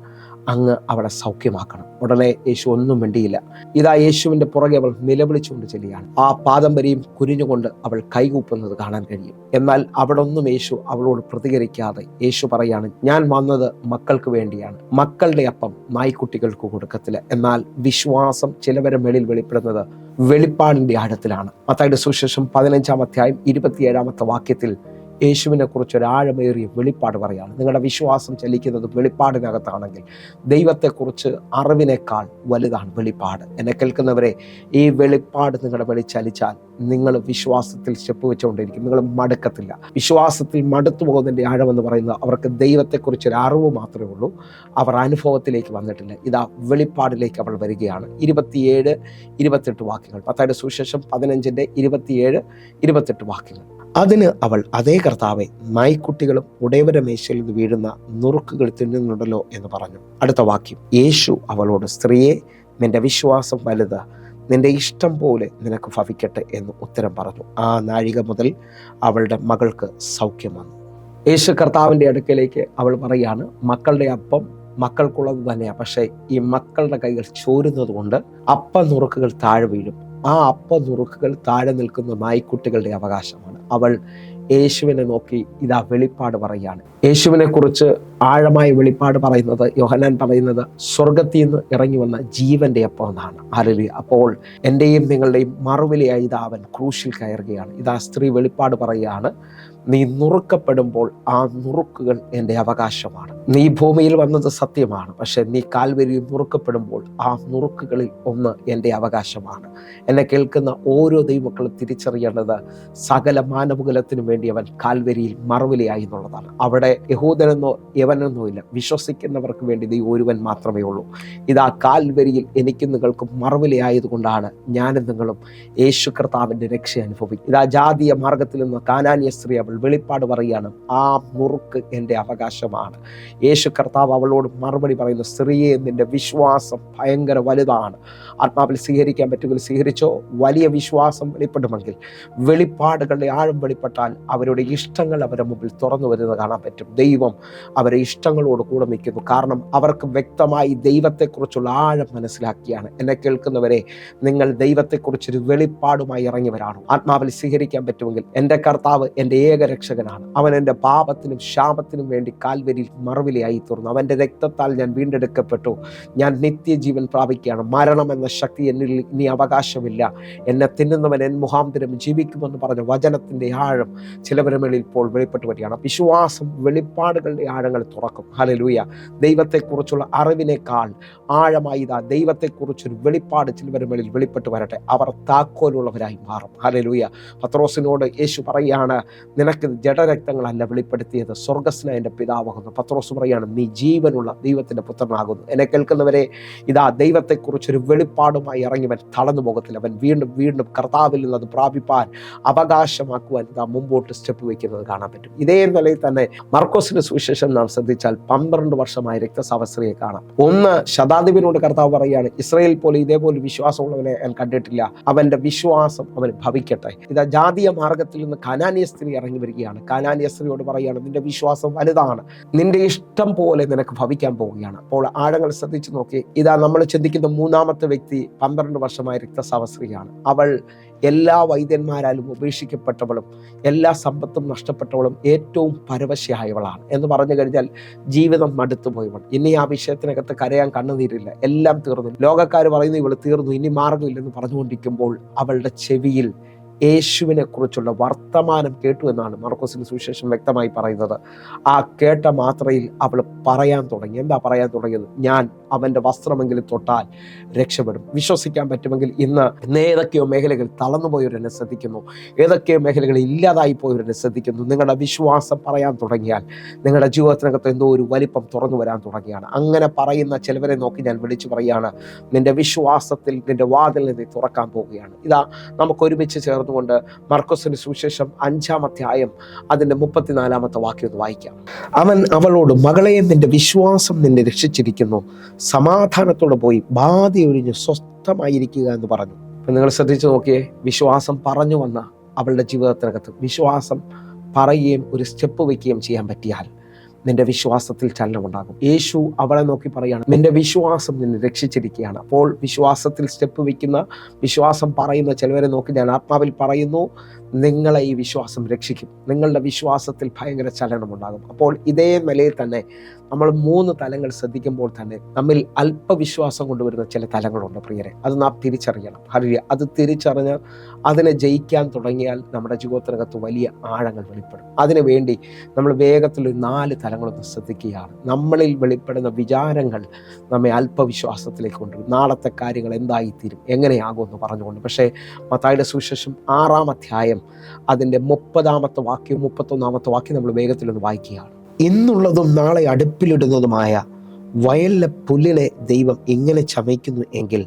അങ്ങ് അവളെ സൗഖ്യമാക്കണം. ഉടനെ യേശു ഒന്നും വേണ്ടിയില്ല. ഇതാ യേശുവിൻ്റെ പുറകെ അവൾ നിലവിളിച്ചുകൊണ്ട് ചെല്ലുകയാണ്. ആ പാദം വരെയും കുനിഞ്ഞുകൊണ്ട് അവൾ കൈകൂപ്പുന്നത് കാണാൻ കഴിയും. എന്നാൽ അവിടൊന്നും യേശു അവളോട് പ്രതികരിക്കാതെ യേശു പറയാണ്, ഞാൻ വന്നത് മക്കൾക്ക് വേണ്ടിയാണ്, മക്കളുടെ അപ്പം നായ്ക്കുട്ടികൾക്ക് കൊടുക്കത്തില്ല. എന്നാൽ വിശ്വാസം ചിലവരെ മേളിൽ വെളിപ്പെടുന്നത് വെളിപ്പാടിൻ്റെ ആഴത്തിലാണ്. മത്തായിയുടെ സുവിശേഷം 15-ാം അധ്യായം 27-ാമത്തെ വാക്യത്തിൽ യേശുവിനെ കുറിച്ച് ഒരു ആഴമേറിയ വെളിപ്പാട് പറയാണ്. നിങ്ങളുടെ വിശ്വാസം ചലിക്കുന്നത് വെളിപ്പാടിനകത്താണെങ്കിൽ ദൈവത്തെക്കുറിച്ച് അറിവിനേക്കാൾ വലുതാണ് വെളിപ്പാട്. എന്നെ കേൾക്കുന്നവരെ, ഈ വെളിപ്പാട് നിങ്ങളുടെ വെളി ചലിച്ചാൽ നിങ്ങൾ വിശ്വാസത്തിൽ സ്റ്റെപ്പ് വെച്ചുകൊണ്ടിരിക്കും. നിങ്ങൾ മടുക്കത്തില്ല. വിശ്വാസത്തിൽ മടുത്തു പോകുന്നതിൻ്റെ ആഴമെന്ന് പറയുന്നത് അവർക്ക് ദൈവത്തെക്കുറിച്ചൊരു അറിവ് മാത്രമേ ഉള്ളൂ, അവർ അനുഭവത്തിലേക്ക് വന്നിട്ടില്ല. ഇതാ വെളിപ്പാടിലേക്ക് അവൾ വരികയാണ്. 27-28 വാക്യങ്ങൾ. മത്തായിയുടെ സുവിശേഷം 15-ന്റെ 27-28 വാക്യങ്ങൾ. അതിന് അവൾ, അതേ കർത്താവേ, നായ്ക്കുട്ടികളും ഉടയവരുടെ മേശയിൽ നിന്ന് വീഴുന്ന നുറുക്കുകൾ തിന്നുന്നുണ്ടല്ലോ എന്ന് പറഞ്ഞു. അടുത്ത വാക്യം. യേശു അവളോട്, സ്ത്രീയെ, നിന്റെ വിശ്വാസം വലുത്, നിന്റെ ഇഷ്ടം പോലെ നിനക്ക് ഭവിക്കട്ടെ എന്ന് ഉത്തരം പറഞ്ഞു. ആ നാഴിക മുതൽ അവളുടെ മകൾക്ക് സൗഖ്യം വന്നു. യേശു കർത്താവിൻ്റെ അടുക്കലേക്ക് അവൾ പറയാണ്, മക്കളുടെ അപ്പം മക്കൾക്കുള്ളത് തന്നെയാണ്, പക്ഷേ ഈ മക്കളുടെ കൈകൾ ചോരുന്നത് കൊണ്ട് അപ്പ നുറുക്കുകൾ താഴെ വീഴും. ആ അപ്പ നുറുക്കുകൾ താഴെ നിൽക്കുന്ന നായ്ക്കുട്ടികളുടെ അവകാശമാണ്. അവൾ യേശുവിനെ നോക്കി ഇതാ വെളിപ്പാട് പറയുകയാണ്. യേശുവിനെ കുറിച്ച് ആഴമായ വെളിപ്പാട് പറയുന്നത്, യോഹന്നാൻ പറയുന്നത്, സ്വർഗത്തിൽ നിന്ന് ഇറങ്ങി വന്ന ജീവന്റെ അപ്പം എന്നാണ്. ഹല്ലേലൂയ. അപ്പോൾ എൻ്റെയും നിങ്ങളുടെയും മറുവിലയായി ഇതാ അവൻ ക്രൂശിൽ കയറുകയാണ്. ഇതാ സ്ത്രീ വെളിപ്പാട് പറയുകയാണ്, നീ നുറുക്കപ്പെടുമ്പോൾ ആ നുറുക്കുകൾ എൻ്റെ അവകാശമാണ്. നീ ഭൂമിയിൽ വന്നത് സത്യമാണ്, പക്ഷെ നീ കാൽവരിയിൽ നുറുക്കപ്പെടുമ്പോൾ ആ നുറുക്കുകളിൽ ഒന്ന് എൻ്റെ അവകാശമാണ്. എന്നെ കേൾക്കുന്ന ഓരോ ദൈവമക്കളും തിരിച്ചറിയേണ്ടത് സകല മാനവകുലത്തിനു വേണ്ടി അവൻ കാൽവരിയിൽ മറുവിലയായി എന്നുള്ളതാണ്. അവിടെ യഹൂദനെന്നോ യവനെന്നോ ഇല്ല, വിശ്വസിക്കുന്നവർക്ക് വേണ്ടി ദൈവം ഒരുവൻ മാത്രമേ ഉള്ളൂ. ഇതാ കാൽവരിയിൽ എനിക്കും നിങ്ങൾക്കും മറുവിലയായതുകൊണ്ടാണ് ഞാനും നിങ്ങളും യേശു കർത്താവിൻ്റെ രക്ഷ അനുഭവിക്കും. ഇതാ ജാതീയ മാർഗത്തിൽ നിന്ന് കാനാന്യ സ്ത്രീ അവൾ വെളിപ്പാട് പറയുകയാണ്, ആ നുറുക്ക് എൻ്റെ അവകാശമാണ്. യേശു കർത്താവ് അവളോട് മറുപടി പറയുന്നു, സ്ത്രീയെ, നിന്റെ വിശ്വാസം ഭയങ്കര വലുതാണ്. ആത്മാവിൽ സ്വീകരിക്കാൻ പറ്റുമെങ്കിൽ സ്വീകരിച്ചോ. വലിയ വിശ്വാസം വെളിപ്പെടുമെങ്കിൽ, വെളിപ്പാടുകളുടെ ആഴം വെളിപ്പെട്ടാൽ അവരുടെ ഇഷ്ടങ്ങൾ അവരുടെ മുമ്പിൽ തുറന്നു വരുന്നത് കാണാൻ പറ്റും. ദൈവം അവരെ ഇഷ്ടങ്ങളോട് കൂടെ നിൽക്കുന്നു. കാരണം അവർക്ക് വ്യക്തമായി ദൈവത്തെക്കുറിച്ചുള്ള ആഴം മനസ്സിലാക്കിയാണ്. എന്നെ കേൾക്കുന്നവരെ, നിങ്ങൾ ദൈവത്തെക്കുറിച്ചൊരു വെളിപ്പാടുമായി ഇറങ്ങിയവരാണോ? ആത്മാവിൽ സ്വീകരിക്കാൻ പറ്റുമെങ്കിൽ, എൻ്റെ കർത്താവ് എൻ്റെ ഏക രക്ഷകനാണ്. അവൻ എൻ്റെ പാപത്തിനും ശാപത്തിനും വേണ്ടി കാൽവരിയിൽ മറുവിലയായി തീർന്നു. അവൻ്റെ രക്തത്താൽ ഞാൻ വീണ്ടെടുക്കപ്പെട്ടു. ഞാൻ നിത്യജീവൻ പ്രാപിക്കുകയാണ്. മരണം എന്ന ശക്തി എന്നിൽ ഇനി അവകാശമില്ല. എന്നെ തിന്നുന്നവൻ എൻ മുഖാന്തരം ജീവിക്കുമെന്ന് പറഞ്ഞ വചനത്തിൻ്റെ ആഴം ചിലവരുടെ മേളിൽ ഇപ്പോൾ വെളിപ്പെട്ട് വരികയാണ്. വിശ്വാസം വെളിപ്പാടുകളുടെ ആഴങ്ങൾ തുറക്കും. ഹല്ലേലൂയ. ദൈവത്തെക്കുറിച്ചുള്ള അറിവിനേക്കാൾ ആഴമായി ഇതാ ദൈവത്തെക്കുറിച്ചൊരു വെളിപ്പാട് ചിലവരുടെ മേളിൽ വെളിപ്പെട്ട് വരട്ടെ. അവർ താക്കോലുള്ളവരായി മാറും. ഹല്ലേലൂയ. പത്രോസിനോട് യേശു പറയാണ്, നിനക്ക് ജഡരക്തങ്ങളല്ല വെളിപ്പെടുത്തിയത്, സ്വർഗ്ഗസ്ഥനായ എൻ്റെ പിതാവാകുന്നു. പത്രോസ് പറയാണ്, നീ ജീവനുള്ള ദൈവത്തിൻ്റെ പുത്രനാകുന്നു. എന്നെ കേൾക്കുന്നവരെ, ഇതാ ദൈവത്തെക്കുറിച്ചൊരു വെളിപ്പാടുമായി ഇറങ്ങിയവൻ തളർന്നു പോകത്തില്ല. അവൻ വീണ്ടും വീണ്ടും കർത്താവിൽ നിന്ന് അത് പ്രാപിപ്പാൻ അവകാശമാക്കുവാൻ ഇതാ മുമ്പോട്ട് സ്റ്റെപ്പ് വയ്ക്കുന്നത് കാണാൻ പറ്റും. ഇതേ നിലയിൽ തന്നെ മർക്കോസിന്റെ സുവിശേഷം നാം ശ്രദ്ധിച്ചാൽ 12 വർഷമായ രക്തസാവസ്ത്രീയെ കാണാം. ഒന്ന് ശതാധിപനോട് കർത്താവ് പറയാണ്, ഇസ്രായേൽ പോലെ ഇതേപോലെ വിശ്വാസമുള്ളവനെ ഞാൻ കണ്ടിട്ടില്ല, അവന്റെ വിശ്വാസം അവന് ഭവിക്കട്ടെ. ഇതാ ജാതീയ മാർഗത്തിൽ നിന്ന് കനാന്യ സ്ത്രീ ഇറങ്ങി വരികയാണ്. കനാന്യ സ്ത്രീയോട് പറയുകയാണ്, നിന്റെ വിശ്വാസം വലുതാണ്, നിന്റെ ഇഷ്ടം പോലെ നിനക്ക് ഭവിക്കാൻ പോവുകയാണ്. അപ്പോൾ ആഴങ്ങൾ ശ്രദ്ധിച്ചു നോക്കി. ഇതാ നമ്മൾ ചിന്തിക്കുന്ന മൂന്നാമത്തെ വ്യക്തി 12 വർഷമായ രക്തസാവസ്ത്രീയാണ്. അവൾ എല്ലാ വൈദ്യന്മാരാലും ഉപേക്ഷിക്കപ്പെട്ടവളും എല്ലാ സമ്പത്തും നഷ്ടപ്പെട്ടവളും ഏറ്റവും പരവശയായവളാണ് എന്ന് പറഞ്ഞു കഴിഞ്ഞാൽ ജീവിതം മടുത്തു പോയവൾ. ഇനി ആ വിഷയത്തിനകത്ത് കരയാൻ കണ്ണുനീരില്ല, എല്ലാം തീർന്നു. ലോകക്കാർ പറയുന്നു ഇവൾ തീർന്നു, ഇനി മാർഗമില്ലെന്ന് പറഞ്ഞുകൊണ്ടിരിക്കുമ്പോൾ അവളുടെ ചെവിയിൽ യേശുവിനെ കുറിച്ചുള്ള വർത്തമാനം കേട്ടു എന്നാണ് മർക്കോസിന്റെ സുവിശേഷം വ്യക്തമായി പറയുന്നത്. ആ കേട്ട മാത്രയിൽ അവൾ പറയാൻ തുടങ്ങി. എന്താ പറയാൻ തുടങ്ങിയത്? ഞാൻ അവന്റെ വസ്ത്രമെങ്കിലും തൊട്ടാൽ രക്ഷപ്പെടും. വിശ്വസിക്കാൻ പറ്റുമെങ്കിൽ ഇന്ന് ഏതൊക്കെയോ മേഖലകൾ തളർന്നുപോയവരെന്നെ ശ്രദ്ധിക്കുന്നു, ഏതൊക്കെയോ മേഖലകൾ ഇല്ലാതായി പോയവരെന്നെ ശ്രദ്ധിക്കുന്നു. നിങ്ങളുടെ വിശ്വാസം പറയാൻ തുടങ്ങിയാൽ നിങ്ങളുടെ ജീവിതത്തിനകത്ത് എന്തോ ഒരു വലിപ്പം തുറന്നു വരാൻ തുടങ്ങിയാണ്. അങ്ങനെ പറയുന്ന ചിലവരെ നോക്കി ഞാൻ വിളിച്ചു പറയുകയാണ്, നിന്റെ വിശ്വാസത്തിൽ നിന്റെ വാതിൽ നീ തുറക്കാൻ പോവുകയാണ്. ഇതാ നമുക്ക് ഒരുമിച്ച് ചേർന്നുകൊണ്ട് മർക്കോസിന്റെ സുവിശേഷം 5-ാം അധ്യായം അതിന്റെ 34-ാമത്തെ വാക്യം ഒന്ന് വായിക്കാം. അവൻ അവളോട്, മകളെ, നിന്റെ വിശ്വാസം നിന്നെ രക്ഷിച്ചിരിക്കുന്നു, സമാധാനത്തോടെ പോയി ബാധയൊഴിഞ്ഞ് സ്വസ്ഥമായിരിക്കുക എന്ന് പറഞ്ഞു. അപ്പൊ നിങ്ങൾ ശ്രദ്ധിച്ചു നോക്കിയേ, വിശ്വാസം പറഞ്ഞു വന്ന അവളുടെ ജീവിതത്തിനകത്ത് വിശ്വാസം പറയുകയും ഒരു സ്റ്റെപ്പ് വയ്ക്കുകയും ചെയ്യാൻ പറ്റിയാൽ നിന്റെ വിശ്വാസത്തിൽ ചലനമുണ്ടാകും. യേശു അവളെ നോക്കി പറയാണ്, നിന്റെ വിശ്വാസം നിന്നെ രക്ഷിച്ചിരിക്കുകയാണ്. അപ്പോൾ വിശ്വാസത്തിൽ സ്റ്റെപ്പ് വയ്ക്കുന്ന, വിശ്വാസം പറയുന്ന ചിലവരെ നോക്കി ഞാൻ ആത്മാവിൽ പറയുന്നു, നിങ്ങളെ ഈ വിശ്വാസം രക്ഷിക്കും. നിങ്ങളുടെ വിശ്വാസത്തിൽ ഭയങ്കര ചലനമുണ്ടാകും. അപ്പോൾ ഇതേ നിലയിൽ തന്നെ നമ്മൾ 3 തലങ്ങൾ ശ്രദ്ധിക്കുമ്പോൾ തന്നെ നമ്മിൽ അല്പവിശ്വാസം കൊണ്ടുവരുന്ന ചില തലങ്ങളുണ്ട് പ്രിയരെ. അത് നാം തിരിച്ചറിയണം. അത് തിരിച്ചറിഞ്ഞ് അതിനെ ജയിക്കാൻ തുടങ്ങിയാൽ നമ്മുടെ ജീവിതത്തിനകത്ത് വലിയ ആഴങ്ങൾ വെളിപ്പെടും. അതിനു വേണ്ടി നമ്മൾ വേഗത്തിൽ 4 തലങ്ങളൊന്ന് ശ്രദ്ധിക്കുകയാണ്. നമ്മളിൽ വെളിപ്പെടുന്ന വിചാരങ്ങൾ നമ്മെ അല്പവിശ്വാസത്തിലേക്ക് കൊണ്ടുവരും. നാളത്തെ കാര്യങ്ങൾ എന്തായിത്തീരും, എങ്ങനെയാകുമെന്ന് പറഞ്ഞുകൊണ്ട്. പക്ഷേ മത്തായിയുടെ സുവിശേഷം 6-ാം അധ്യായം അതിൻ്റെ 30-ാമത്തെ വാക്യം 31-ാമത്തെ വാക്യം നമ്മൾ വേഗത്തിലൊന്ന് വായിക്കുകയാണ്. ഇന്നുള്ളതും നാളെ അടുപ്പിലിടുന്നതുമായ വയലിലെ പുല്ലിനെ ദൈവം ഇങ്ങനെ ചമയ്ക്കുന്നു എങ്കിൽ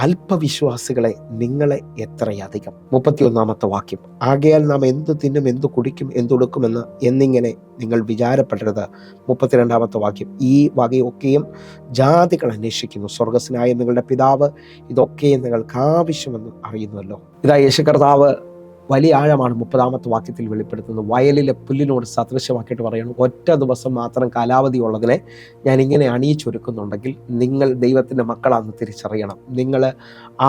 അല്പവിശ്വാസികളെ നിങ്ങളെ എത്രയധികം. 31-ാമത്തെ വാക്യം, ആകയാൽ നാം എന്തു തിന്നും, എന്തു കുടിക്കും, എന്തുടുക്കുമെന്ന് എന്നിങ്ങനെ നിങ്ങൾ വിചാരപ്പെടരുത്. 32-ാമത്തെ വാക്യം, ഈ വകയൊക്കെയും ജാതികൾ അന്വേഷിക്കുന്നു, സ്വർഗ്ഗസ്ഥനായ നിങ്ങളുടെ പിതാവ് ഇതൊക്കെയും നിങ്ങൾക്ക് ആവശ്യമെന്ന് അറിയുന്നുവല്ലോ. ഇതാ യേശു കർത്താവ് വലിയ ആഴമാണ് 30-ാമത്തെ വാക്യത്തിൽ വെളിപ്പെടുത്തുന്നത്. വയലിലെ പുല്ലിനോട് സദൃശ്യമാക്കിയിട്ട് പറയുന്നു, ഒറ്റ ദിവസം മാത്രം കാലാവധി ഉള്ളതിനെ ഞാൻ ഇങ്ങനെ അണിയിച്ചൊരുക്കുന്നുണ്ടെങ്കിൽ നിങ്ങൾ ദൈവത്തിൻ്റെ മക്കളാണെന്ന് തിരിച്ചറിയണം. നിങ്ങൾ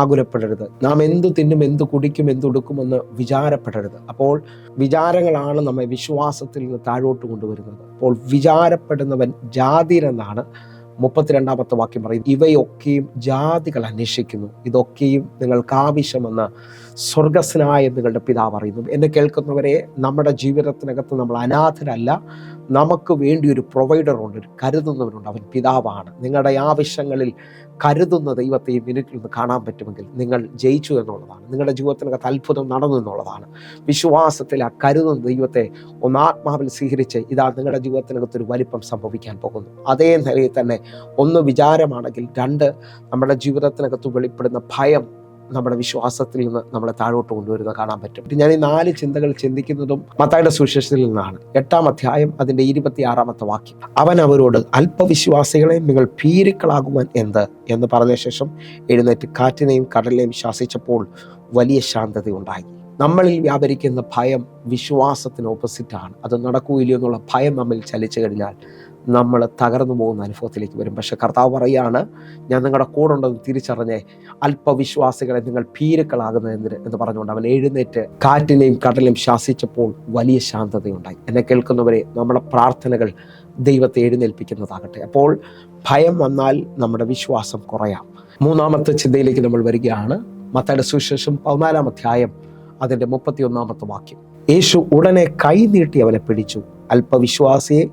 ആകുലപ്പെടരുത്. നാം എന്തു തിന്നും, എന്തു കുടിക്കും, എന്തുടുക്കുമെന്ന് വിചാരപ്പെടരുത്. അപ്പോൾ വിചാരങ്ങളാണ് നമ്മെ വിശ്വാസത്തിൽ നിന്ന് താഴോട്ട് കൊണ്ടുവരുന്നത്. അപ്പോൾ വിചാരപ്പെടുന്നവൻ ജാതിരെന്നാണ് 32-ാമത്തെ വാക്യം പറയും. ഇവയൊക്കെയും ജാതികൾ അന്വേഷിക്കുന്നു, ഇതൊക്കെയും നിങ്ങൾക്ക് ആവശ്യമെന്ന് സ്വർഗ്ഗസ്ഥനായ നിങ്ങളുടെ പിതാവ് അറിയുന്നു. എന്നെ കേൾക്കുന്നവരെ, നമ്മുടെ ജീവിതത്തിനകത്ത് നമ്മൾ അനാഥരല്ല. നമുക്ക് വേണ്ടി ഒരു പ്രൊവൈഡറുണ്ട്, ഒരു കരുതുന്നവരുണ്ട്. അവൻ പിതാവാണ്. നിങ്ങളുടെ ആവശ്യങ്ങളിൽ കരുതുന്ന ദൈവത്തെ ഈ മിനിറ്റിൽ നിന്ന് കാണാൻ പറ്റുമെങ്കിൽ നിങ്ങൾ ജയിച്ചു എന്നുള്ളതാണ്. നിങ്ങളുടെ ജീവിതത്തിനകത്ത് അത്ഭുതം നടന്നു എന്നുള്ളതാണ്. വിശ്വാസത്തിൽ ആ കരുതുന്ന ദൈവത്തെ ഒന്ന് ആത്മാവിൽ സ്വീകരിച്ച് ഇതാ നിങ്ങളുടെ ജീവിതത്തിനകത്ത് ഒരു വലിപ്പം സംഭവിക്കാൻ പോകുന്നു. അതേ നിലയിൽ തന്നെ 1 വിചാരമാണെങ്കിൽ 2 നമ്മുടെ ജീവിതത്തിനകത്ത് വെളിപ്പെടുന്ന ഭയം നമ്മുടെ വിശ്വാസത്തിൽ നിന്ന് നമ്മളെ താഴോട്ട് കൊണ്ടുവരുന്നത് കാണാൻ പറ്റും. ഞാൻ ഈ 4 ചിന്തകൾ ചിന്തിക്കുന്നതും മത്തായിയുടെ സുവിശേഷത്തിൽ നിന്നാണ്. 8-ാം അധ്യായം അതിൻ്റെ 26-ാമത്തെ വാക്യം, അവൻ അവരോട്, അല്പവിശ്വാസികളെ, നിങ്ങൾ ഭീരുക്കളാകുവാൻ എന്ത് എന്ന് പറഞ്ഞ ശേഷം എഴുന്നേറ്റ് കാറ്റിനെയും കടലിനെയും ശാസിച്ചപ്പോൾ വലിയ ശാന്തത ഉണ്ടായി. നമ്മളിൽ വ്യാപരിക്കുന്ന ഭയം വിശ്വാസത്തിന് ഓപ്പോസിറ്റാണ്. അത് നടക്കൂല്ലയോ എന്നുള്ള ഭയം നമ്മിൽ ചലിച്ചു കഴിഞ്ഞാൽ നമ്മൾ തകർന്നു പോകുന്ന അനുഭവത്തിലേക്ക് വരും. പക്ഷെ കർത്താവ് പറയുകയാണ്, ഞാൻ നിങ്ങളുടെ കൂടെ ഉണ്ടെന്ന് തിരിച്ചറിഞ്ഞേ അല്പവിശ്വാസികളെ നിങ്ങൾ ഭീരുക്കളാകുന്നതെന്ന് എന്ന് പറഞ്ഞുകൊണ്ട് അവൻ എഴുന്നേറ്റ് കാറ്റിനെയും കടലിനെയും ശാസിച്ചപ്പോൾ വലിയ ശാന്തതയുണ്ടായി. എന്നെ കേൾക്കുന്നവരെ, നമ്മുടെ പ്രാർത്ഥനകൾ ദൈവത്തെ എഴുന്നേൽപ്പിക്കുന്നതാകട്ടെ. അപ്പോൾ ഭയം വന്നാൽ നമ്മുടെ വിശ്വാസം കുറയാം. മൂന്നാമത്തെ ചിന്തയിലേക്ക് നമ്മൾ വരികയാണ്. മത്തായിയുടെ സുവിശേഷം 14-ാം അധ്യായം അതിൻ്റെ 31-ാമത്തെ വാക്യം. യേശു ഉടനെ കൈ നീട്ടി അവനെ പിടിച്ചു, അല്പവിശ്വാസിയെ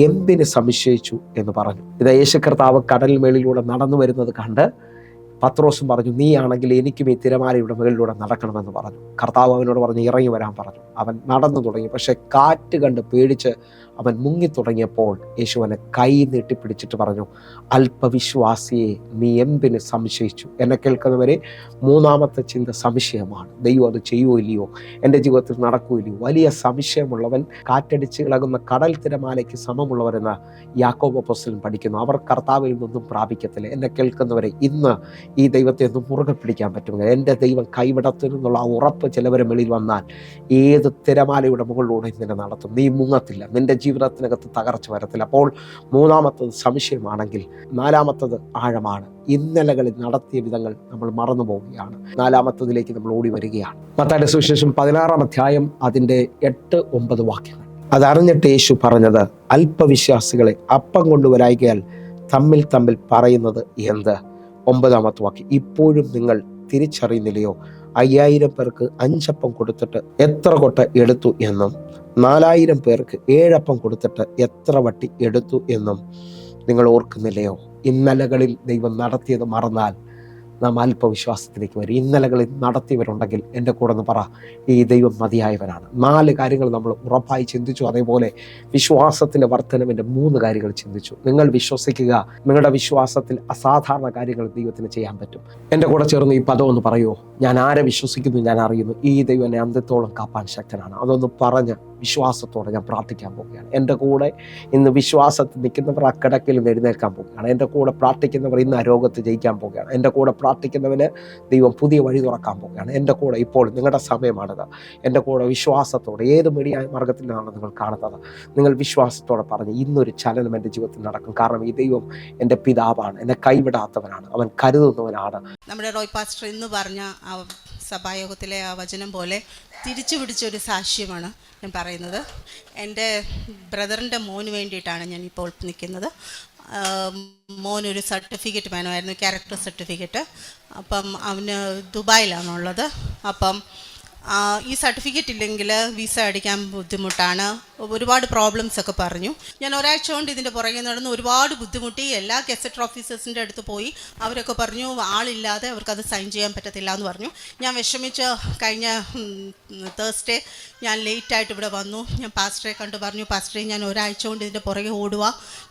എന്തിന് സംശയിച്ചു എന്ന് പറഞ്ഞു. ഇത് യേശു കർത്താവ് കടൽ മേളിലൂടെ നടന്നു വരുന്നത് കണ്ട് പത്രോസും പറഞ്ഞു, നീ ആണെങ്കിൽ എനിക്കും ഈ തിരമാലയുടെ മുകളിലൂടെ നടക്കണമെന്ന് പറഞ്ഞു. കർത്താവ് അവനോട് പറഞ്ഞു, ഇറങ്ങി വരാൻ പറഞ്ഞു. അവൻ നടന്നു തുടങ്ങി. പക്ഷെ കാറ്റ് കണ്ട് പേടിച്ച് അവൻ മുങ്ങി തുടങ്ങിയപ്പോൾ യേശു അവനെ കൈ നീട്ടിപ്പിടിച്ചിട്ട് പറഞ്ഞു, അല്പവിശ്വാസിയെ നീ എന്തിന് സംശയിച്ചു. എന്നെ കേൾക്കുന്നവരെ, മൂന്നാമത്തെ ചിന്ത സംശയമാണ്. ദൈവം അത് ചെയ്യുമോ ഇല്ലയോ, എൻ്റെ ജീവിതത്തിൽ നടക്കുമോ ഇല്ലയോ. വലിയ സംശയമുള്ളവൻ കാറ്റടിച്ച് ഇളകുന്ന കടൽ തിരമാലയ്ക്ക് സമമുള്ളവരെന്ന് യാക്കോബ് അപ്പോസ്തലൻ പഠിക്കുന്നു. അവർ കർത്താവിൽ നിന്നും പ്രാപിക്കത്തില്ല. എന്നെ കേൾക്കുന്നവരെ, ഇന്ന് ഈ ദൈവത്തെ ഒന്ന് മുറുകെ പിടിക്കാൻ പറ്റുമെങ്കിൽ, എൻ്റെ ദൈവം കൈവിടത്തിനെന്നുള്ള ആ ഉറപ്പ് ചിലവരെ വെളിയിൽ വന്നാൽ ഏത് തിരമാലയുടെ മുകളിലൂടെ നിന്നെ നടത്തും. നീ മുങ്ങത്തില്ല, നിന്റെ ജീവിതത്തിനകത്ത് തകർച്ച വരത്തില്ല. അപ്പോൾ മൂന്നാമത്തത് സംശയമാണെങ്കിൽ, നാലാമത്തത് ആഴമാണ്. ഇന്നലകളിൽ നടത്തിയ വിധങ്ങൾ നമ്മൾ മറന്നു പോവുകയാണ്. നാലാമത്തതിലേക്ക് നമ്മൾ ഓടി വരികയാണ്. മത്തായിയുടെ സുവിശേഷം 16-ാം അധ്യായം അതിൻ്റെ 8-9 വാക്യങ്ങൾ. അതറിഞ്ഞിട്ട് യേശു പറഞ്ഞത്, അല്പവിശ്വാസികളെ അപ്പം കൊണ്ടുവരായികയാൽ തമ്മിൽ തമ്മിൽ പറയുന്നത് എന്ത്. 9-ാമത്തെ വാക്യം. ഇപ്പോഴും നിങ്ങൾ തിരിച്ചറിയുന്നില്ലയോ, 5000 പേർക്ക് 5 അപ്പം കൊടുത്തിട്ട് എത്ര കൊട്ട എടുത്തു എന്നും 4000 പേർക്ക് 7 അപ്പം കൊടുത്തിട്ട് എത്ര വട്ടി എടുത്തു എന്നും നിങ്ങൾ ഓർക്കുന്നില്ലയോ. ഇന്നലകളിൽ ദൈവം നടത്തിയത് മറന്നാൽ നാം അല്പവിശ്വാസത്തിലേക്ക് വരും. ഇന്നലകളിൽ നടത്തിയവരുണ്ടെങ്കിൽ എൻ്റെ കൂടെ ഒന്ന് പറ, ഈ ദൈവം മതിയായവനാണ്. 4 കാര്യങ്ങൾ നമ്മൾ ഉറപ്പായി ചിന്തിച്ചു. അതേപോലെ വിശ്വാസത്തിൻ്റെ വർധനവിൻ്റെ 3 കാര്യങ്ങൾ ചിന്തിച്ചു. നിങ്ങൾ വിശ്വസിക്കുക, നിങ്ങളുടെ വിശ്വാസത്തിൽ അസാധാരണ കാര്യങ്ങൾ ദൈവത്തിന് ചെയ്യാൻ പറ്റും. എൻ്റെ കൂടെ ചേർന്ന് ഈ പദം ഒന്ന് പറയുമോ? ഞാൻ ആരെ വിശ്വസിക്കുന്നു, ഞാൻ അറിയുന്നു, ഈ ദൈവം എന്നെ അന്ത്യത്തോളം കാപ്പാൻ ശക്തനാണ്. അതൊന്ന് പറഞ്ഞ് വിശ്വാസത്തോടെ ഞാൻ പ്രാർത്ഥിക്കാൻ പോവുകയാണ്. എൻ്റെ കൂടെ ഇന്ന് വിശ്വാസത്തിൽ നിൽക്കുന്നവർ ആ കിടക്കയിൽ നിന്ന് എഴുന്നേൽക്കാൻ പോവുകയാണ്. എൻ്റെ കൂടെ പ്രാർത്ഥിക്കുന്നവർ ഇന്ന് ആ രോഗത്ത് ജയിക്കാൻ പോവുകയാണ്. എൻ്റെ കൂടെ പ്രാർത്ഥിക്കുന്നവന് ദൈവം പുതിയ വഴി തുറക്കാൻ പോവുകയാണ്. എൻ്റെ കൂടെ ഇപ്പോൾ നിങ്ങളുടെ സമയമാണിത്. എൻ്റെ കൂടെ വിശ്വാസത്തോടെ, ഏത് മീഡിയ മാർഗത്തിൽ നിന്നാണ് നിങ്ങൾ കാണുന്നത്, നിങ്ങൾ വിശ്വാസത്തോടെ പറഞ്ഞ് ഇന്നൊരു ചലനം എൻ്റെ ജീവിതത്തിൽ നടക്കും. കാരണം ഈ ദൈവം എൻ്റെ പിതാവാണ്, എന്നെ കൈവിടാത്തവനാണ്, അവൻ കരുതുന്നവനാണ്. നമ്മുടെ റോയ് പാസ്റ്റർ ഇന്ന് പറഞ്ഞ ആ സഭായോഗത്തിലെ ആ വചനം പോലെ തിരിച്ചു പിടിച്ചൊരു സാക്ഷ്യമാണ് ഞാൻ പറയുന്നത്. എൻ്റെ ബ്രദറിൻ്റെ മോന് വേണ്ടിയിട്ടാണ് ഞാൻ ഇപ്പോൾ നിൽക്കുന്നത്. മോനൊരു സർട്ടിഫിക്കറ്റ് വേണമായിരുന്നു, ക്യാരക്ടർ സർട്ടിഫിക്കറ്റ്. അപ്പം അവന് ദുബായിലാണുള്ളത്. അപ്പം ഈ സർട്ടിഫിക്കറ്റ് ഇല്ലെങ്കിൽ വിസ അടിക്കാൻ ബുദ്ധിമുട്ടാണ്, ഒരുപാട് പ്രോബ്ലംസ് ഒക്കെ പറഞ്ഞു. ഞാൻ ഒരാഴ്ച കൊണ്ട് ഇതിൻ്റെ പുറകെ നടന്ന് ഒരുപാട് ബുദ്ധിമുട്ടി. എല്ലാ ഗസറ്റ് ഓഫീസേഴ്സിൻ്റെ അടുത്ത് പോയി. അവരൊക്കെ പറഞ്ഞു ആളില്ലാതെ അവർക്കത് സൈൻ ചെയ്യാൻ പറ്റത്തില്ല എന്ന് പറഞ്ഞു. ഞാൻ വിഷമിച്ച് കഴിഞ്ഞ തേഴ്സ്ഡേ ഞാൻ ലേറ്റായിട്ട് ഇവിടെ വന്നു. ഞാൻ പാസ്റ്ററെ കണ്ടു പറഞ്ഞു, പാസ്റ്ററെ ഞാൻ ഒരാഴ്ച കൊണ്ട് ഇതിൻ്റെ പുറകെ ഓടുക,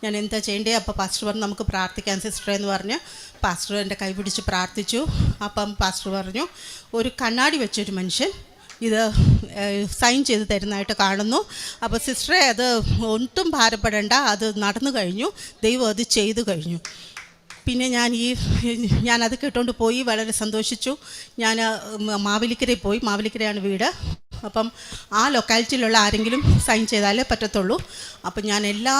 ഞാൻ എന്താ ചെയ്യേണ്ടത്? അപ്പോൾ പാസ്റ്റർ പറഞ്ഞു നമുക്ക് പ്രാർത്ഥിക്കാൻ സിസ്റ്ററെ എന്ന് പറഞ്ഞ് പാസ്റ്റർ എൻ്റെ കൈ പിടിച്ച് പ്രാർത്ഥിച്ചു. അപ്പം പാസ്റ്റർ പറഞ്ഞു, ഒരു കണ്ണാടി വെച്ചൊരു മനുഷ്യൻ ഇത് സൈൻ ചെയ്ത് തരുന്നതായിട്ട് കാണുന്നു. അപ്പോൾ സിസ്റ്ററെ അത് ഒട്ടും ഭാരപ്പെടേണ്ട, അത് നടന്നു കഴിഞ്ഞു, ദൈവം അത് ചെയ്തു കഴിഞ്ഞു. പിന്നെ ഞാനത് കേട്ടോണ്ട് പോയി, വളരെ സന്തോഷിച്ചു. ഞാൻ മാവേലിക്കരയിൽ പോയി, മാവേലിക്കരയാണ് വീട്. അപ്പം ആ ലൊക്കാലിറ്റിയിലുള്ള ആരെങ്കിലും സൈൻ ചെയ്താലേ പറ്റത്തുള്ളൂ. അപ്പം ഞാൻ എല്ലാ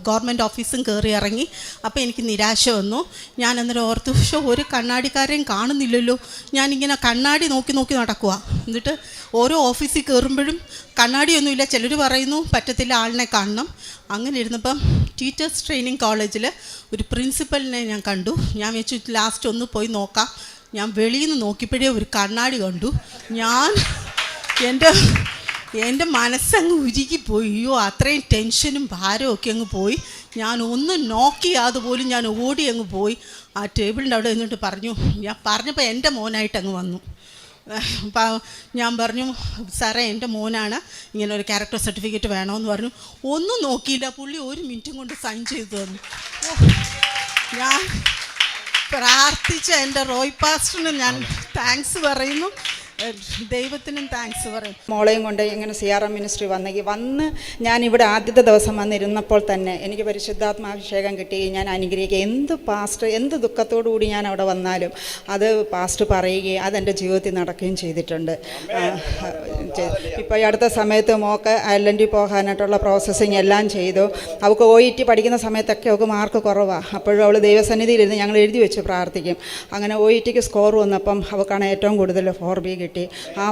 ഗവൺമെൻറ് ഓഫീസും കയറി ഇറങ്ങി. അപ്പോൾ എനിക്ക് നിരാശ വന്നു. ഞാൻ അന്നേരം ഓർത്തു, ഒരു കണ്ണാടിക്കാരെയും കാണുന്നില്ലല്ലോ. ഞാനിങ്ങനെ കണ്ണാടി നോക്കി നോക്കി നടക്കുക. എന്നിട്ട് ഓരോ ഓഫീസിൽ കയറുമ്പോഴും കണ്ണാടിയൊന്നുമില്ല. ചിലർ പറയുന്നു പറ്റത്തില്ല, ആളിനെ കാണണം. അങ്ങനെ ഇരുന്നപ്പം ടീച്ചേഴ്സ് ട്രെയിനിങ് കോളേജിൽ ഒരു പ്രിൻസിപ്പലിനെ ഞാൻ കണ്ടു. ഞാൻ വെച്ചു ലാസ്റ്റ് ഒന്ന് പോയി നോക്കാം. ഞാൻ വെളിയിൽ നിന്ന് നോക്കിയപ്പോഴേ ഒരു കണ്ണാടി കണ്ടു. എൻ്റെ മനസ്സങ്ങ് ഉരുകിപ്പോയി. അയ്യോ, അത്രയും ടെൻഷനും ഭാരവും ഒക്കെ അങ്ങ് പോയി. ഞാൻ ഒന്ന് നോക്കിയാതെ പോലും ഞാൻ ഓടി അങ്ങ് പോയി ആ ടേബിളിൻ്റെ അവിടെ നിന്നിട്ട് പറഞ്ഞു. ഞാൻ പറഞ്ഞപ്പോൾ എൻ്റെ മോനായിട്ട് അങ്ങ് വന്നു. ഞാൻ പറഞ്ഞു, സാറേ എൻ്റെ മോനാണ്, ഇങ്ങനെ ഒരു ക്യാരക്ടർ സർട്ടിഫിക്കറ്റ് വേണമെന്ന് പറഞ്ഞു. ഒന്നും നോക്കിയില്ല, പുള്ളി 1 മിനിറ്റും കൊണ്ട് സൈൻ ചെയ്തു തന്നു. ഞാൻ പ്രാർത്ഥിച്ച എൻ്റെ റോയ് പാസ്റ്ററിന് ഞാൻ താങ്ക്സ് പറയുന്നു. ദൈവത്തിനും താങ്ക്സ് പറയും. മോളെയും കൊണ്ട് ഇങ്ങനെ CRM മിനിസ്ട്രി വന്ന് ഞാനിവിടെ ആദ്യത്തെ ദിവസം വന്നിരുന്നപ്പോൾ തന്നെ എനിക്ക് പരിശുദ്ധാത്മാഭിഷേകം കിട്ടി. ഞാൻ അനുഗ്രഹിക്കുക, എന്ത് ദുഃഖത്തോടു കൂടി ഞാൻ അവിടെ വന്നാലും അത് പാസ്റ്റർ പറയുകയും അതെൻ്റെ ജീവിതത്തിൽ നടക്കുകയും ചെയ്തിട്ടുണ്ട്. ഇപ്പോൾ ഈ അടുത്ത സമയത്ത് മോൾക്ക് അയർലൻഡിൽ പോകാനായിട്ടുള്ള പ്രോസസ്സിങ് എല്ലാം ചെയ്തു. അവൾക്ക് OET പഠിക്കുന്ന സമയത്തൊക്കെ അവൾക്ക് മാർക്ക് കുറവാണ്. അപ്പോഴും അവൾ ദൈവസന്നിധിയിലിരുന്ന് ഞങ്ങൾ എഴുതി വെച്ച് പ്രാർത്ഥിക്കും. അങ്ങനെ OETക്ക് സ്കോർ വന്നപ്പം അവൾക്കാണ് ഏറ്റവും കൂടുതൽ 4B കിട്ടി. ആ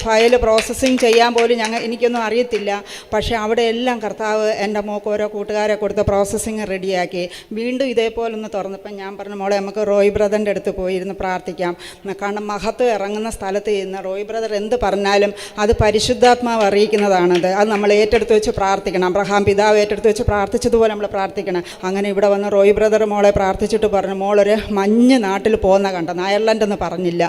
ഫയൽ പ്രോസസ്സിങ് ചെയ്യാൻ പോലും എനിക്കൊന്നും അറിയത്തില്ല. പക്ഷേ അവിടെ എല്ലാം കർത്താവ് എൻ്റെ മോൾക്ക് ഓരോ കൂട്ടുകാരെ കൊടുത്ത് പ്രോസസ്സിങ് റെഡിയാക്കി. വീണ്ടും ഇതേപോലൊന്ന് തുറന്നപ്പം ഞാൻ പറഞ്ഞു, മോളെ നമുക്ക് റോയ് ബ്രദറിൻ്റെ അടുത്ത് പോയിരുന്ന് പ്രാർത്ഥിക്കാം. കാരണം മഹത്വം ഇറങ്ങുന്ന സ്ഥലത്ത് ഇരുന്ന് റോയ് ബ്രദർ എന്ത് പറഞ്ഞാലും അത് പരിശുദ്ധാത്മാവ് അറിയിക്കുന്നതാണത്. അത് നമ്മൾ ഏറ്റെടുത്ത് വെച്ച് പ്രാർത്ഥിക്കണം. അബ്രഹാം പിതാവ് ഏറ്റെടുത്ത് വെച്ച് പ്രാർത്ഥിച്ചതുപോലെ നമ്മൾ പ്രാർത്ഥിക്കണം. അങ്ങനെ ഇവിടെ വന്ന് റോയ് ബ്രദർ മോളെ പ്രാർത്ഥിച്ചിട്ട് പറഞ്ഞു, മോളൊരു മഞ്ഞ് നാട്ടിൽ പോകുന്ന കണ്ടെന്ന്. അയർലൻഡ് എന്ന് പറഞ്ഞില്ല,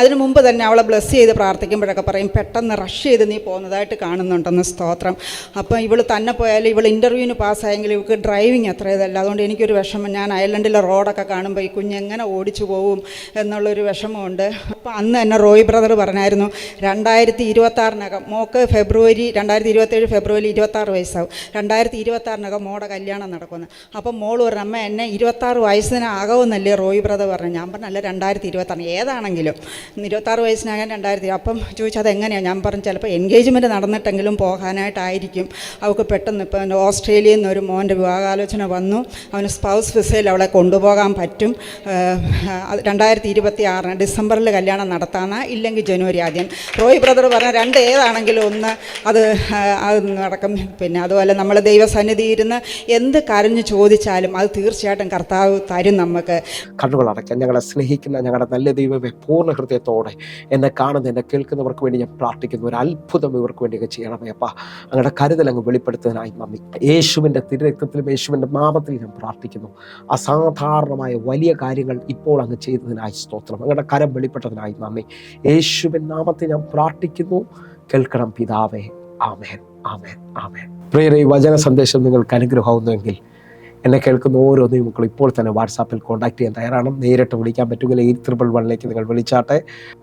അതിന് മുമ്പ് തന്നെ അവളെ ബ്ലെസ് ചെയ്ത് പ്രാർത്ഥിക്കുമ്പോഴൊക്കെ പറയും, പെട്ടെന്ന് റഷ് ചെയ്ത് നീ പോകുന്നതായിട്ട് കാണുന്നുണ്ടെന്ന്. സ്തോത്രം. അപ്പം ഇവൾ തന്നെ പോയാലും ഇവൾ ഇൻ്റർവ്യൂവിന് പാസ്സായെങ്കിൽ ഇവൾക്ക് ഡ്രൈവിങ് അത്ര ഇതല്ല. അതുകൊണ്ട് എനിക്കൊരു വിഷമം, ഞാൻ അയർലൻഡിലെ റോഡൊക്കെ കാണുമ്പോൾ ഈ കുഞ്ഞെങ്ങനെ ഓടിച്ചു പോകും എന്നുള്ളൊരു വിഷമമുണ്ട്. അപ്പോൾ അന്ന് എന്നെ റോയ് ബ്രദർ പറഞ്ഞായിരുന്നു, 2026 മോക്ക് 2027 ഫെബ്രുവരി 26 വയസ്സാവും. 2026 മോടെ കല്യാണം നടക്കുമെന്ന്. അപ്പം മോൾ പറഞ്ഞു, അമ്മ എന്നെ 26 വയസ്സിനാകുമെന്നല്ലേ റോയ് ബ്രദർ പറഞ്ഞു. ഞാൻ പറഞ്ഞല്ല, 2026 ഏതാണെങ്കിലും 26 വയസ്സിനാകാൻ 2000. അപ്പം ചോദിച്ചാൽ അതെങ്ങനെയാണ്? ഞാൻ പറഞ്ഞു, ചിലപ്പോൾ എൻഗേജ്മെൻറ്റ് നടന്നിട്ടെങ്കിലും പോകാനായിട്ടായിരിക്കും. അവൾക്ക് പെട്ടെന്ന് ഇപ്പം ഓസ്ട്രേലിയയിൽ നിന്ന് ഒരു മോൻ്റെ വിവാഹാലോചന വന്നു. അവന് സ്പൗസ് വിസയിൽ അവളെ കൊണ്ടുപോകാൻ പറ്റും. 2026 ഡിസംബറിൽ കല്യാണം നടത്താനാ, ഇല്ലെങ്കിൽ ജനുവരി ആദ്യം. റോയ് ബ്രദർ പറഞ്ഞ ഏതാണെങ്കിലും ഒന്ന് അത് നടക്കും. പിന്നെ അതുപോലെ നമ്മൾ ദൈവസന്നിധി ഇരുന്ന് എന്ത് കരഞ്ഞ് ചോദിച്ചാലും അത് തീർച്ചയായിട്ടും കർത്താവ് തരും നമുക്ക്. കണ്ണുകളടയ്ക്കാൻ ഞങ്ങളെ സ്നേഹിക്കുന്ന ഞങ്ങളുടെ നല്ല ദൈവമേ, പൂർണ്ണ ഹൃദയത്തോടെ എന്നെ കാണുന്ന എന്നെ കേൾക്കുന്നവർക്ക് വേണ്ടി ഞാൻ പ്രാർത്ഥിക്കുന്നു. ഒരു അത്ഭുതം ഇവർക്ക് വേണ്ടിയൊക്കെ ചെയ്യണമേ അപ്പാ. അങ്ങയുടെ കരുതൽ അങ്ങ് വെളിപ്പെടുത്തുന്നതിനായി നന്ദി. യേശുവിൻ്റെ തിരുരക്തത്തിലും യേശുവിൻ്റെ നാമത്തിൽ ഞാൻ പ്രാർത്ഥിക്കുന്നു. അസാധാരണമായ വലിയ കാര്യങ്ങൾ ഇപ്പോൾ അങ്ങ് ചെയ്തതിനായി സ്തോത്രം. അങ്ങയുടെ കരം വെളിപ്പെട്ടതിനായി നന്ദി. യേശുവിൻ നാമത്തിൽ ഞാൻ പ്രാർത്ഥിക്കുന്നു. കേൾക്കണം പിതാവേ. ആമേൻ, ആമേൻ, ആമേൻ. പ്രിയരേ, ഈ വചന സന്ദേശം നിങ്ങൾക്ക് അനുഗ്രഹമാവുന്നുവെങ്കിൽ എന്നെ കേൾക്കുന്ന ഓരോ നിയമങ്ങളും ഇപ്പോൾ തന്നെ വാട്സാപ്പിൽ കോൺടാക്ട് ചെയ്യാൻ തയ്യാറാണ്. നേരിട്ട് വിളിക്കാൻ പറ്റുമെങ്കിൽ 811 നിങ്ങൾ വിളിച്ചാട്ടെ.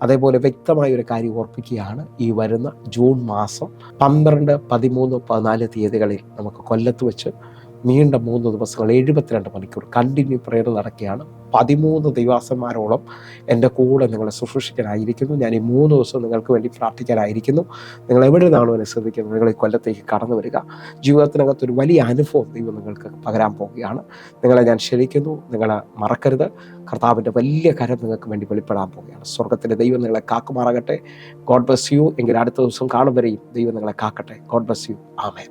അതേപോലെ വ്യക്തമായ ഒരു കാര്യം ഓർപ്പിക്കുകയാണ്, ഈ വരുന്ന ജൂൺ മാസം 12, 13, 14 തീയതികളിൽ നമുക്ക് കൊല്ലത്ത് വെച്ച് നീണ്ട 3 ദിവസങ്ങൾ 72 മണിക്കൂർ കണ്ടിന്യൂ പ്രയർ നടക്കുകയാണ്. 13 ദൈവാസന്മാരോളം എൻ്റെ കൂടെ നിങ്ങളെ ശുശ്രൂഷിക്കാനായിരിക്കുന്നു. ഞാൻ ഈ 3 ദിവസം നിങ്ങൾക്ക് വേണ്ടി പ്രാർത്ഥിക്കാനായിരിക്കുന്നു. നിങ്ങൾ എവിടെ നിന്നാണോ എന്നെ ശ്രദ്ധിക്കുന്നത്, നിങ്ങൾ ഈ കൊല്ലത്തേക്ക് കടന്നു വരിക. ജീവിതത്തിനകത്തൊരു വലിയ അനുഭവം ദൈവം നിങ്ങൾക്ക് പകരാൻ പോവുകയാണ്. നിങ്ങളെ ഞാൻ ക്ഷണിക്കുന്നു. നിങ്ങളെ മറക്കരുത്. കർത്താവിൻ്റെ വലിയ കരം നിങ്ങൾക്ക് വേണ്ടി വെളിപ്പെടാൻ പോവുകയാണ്. സ്വർഗത്തിലെ ദൈവം നിങ്ങളെ കാക്കുമാറാകട്ടെ. God bless you. എങ്കിൽ അടുത്ത ദിവസം കാണും വരെയും ദൈവം നിങ്ങളെ കാക്കട്ടെ. God bless you. ആമേൻ.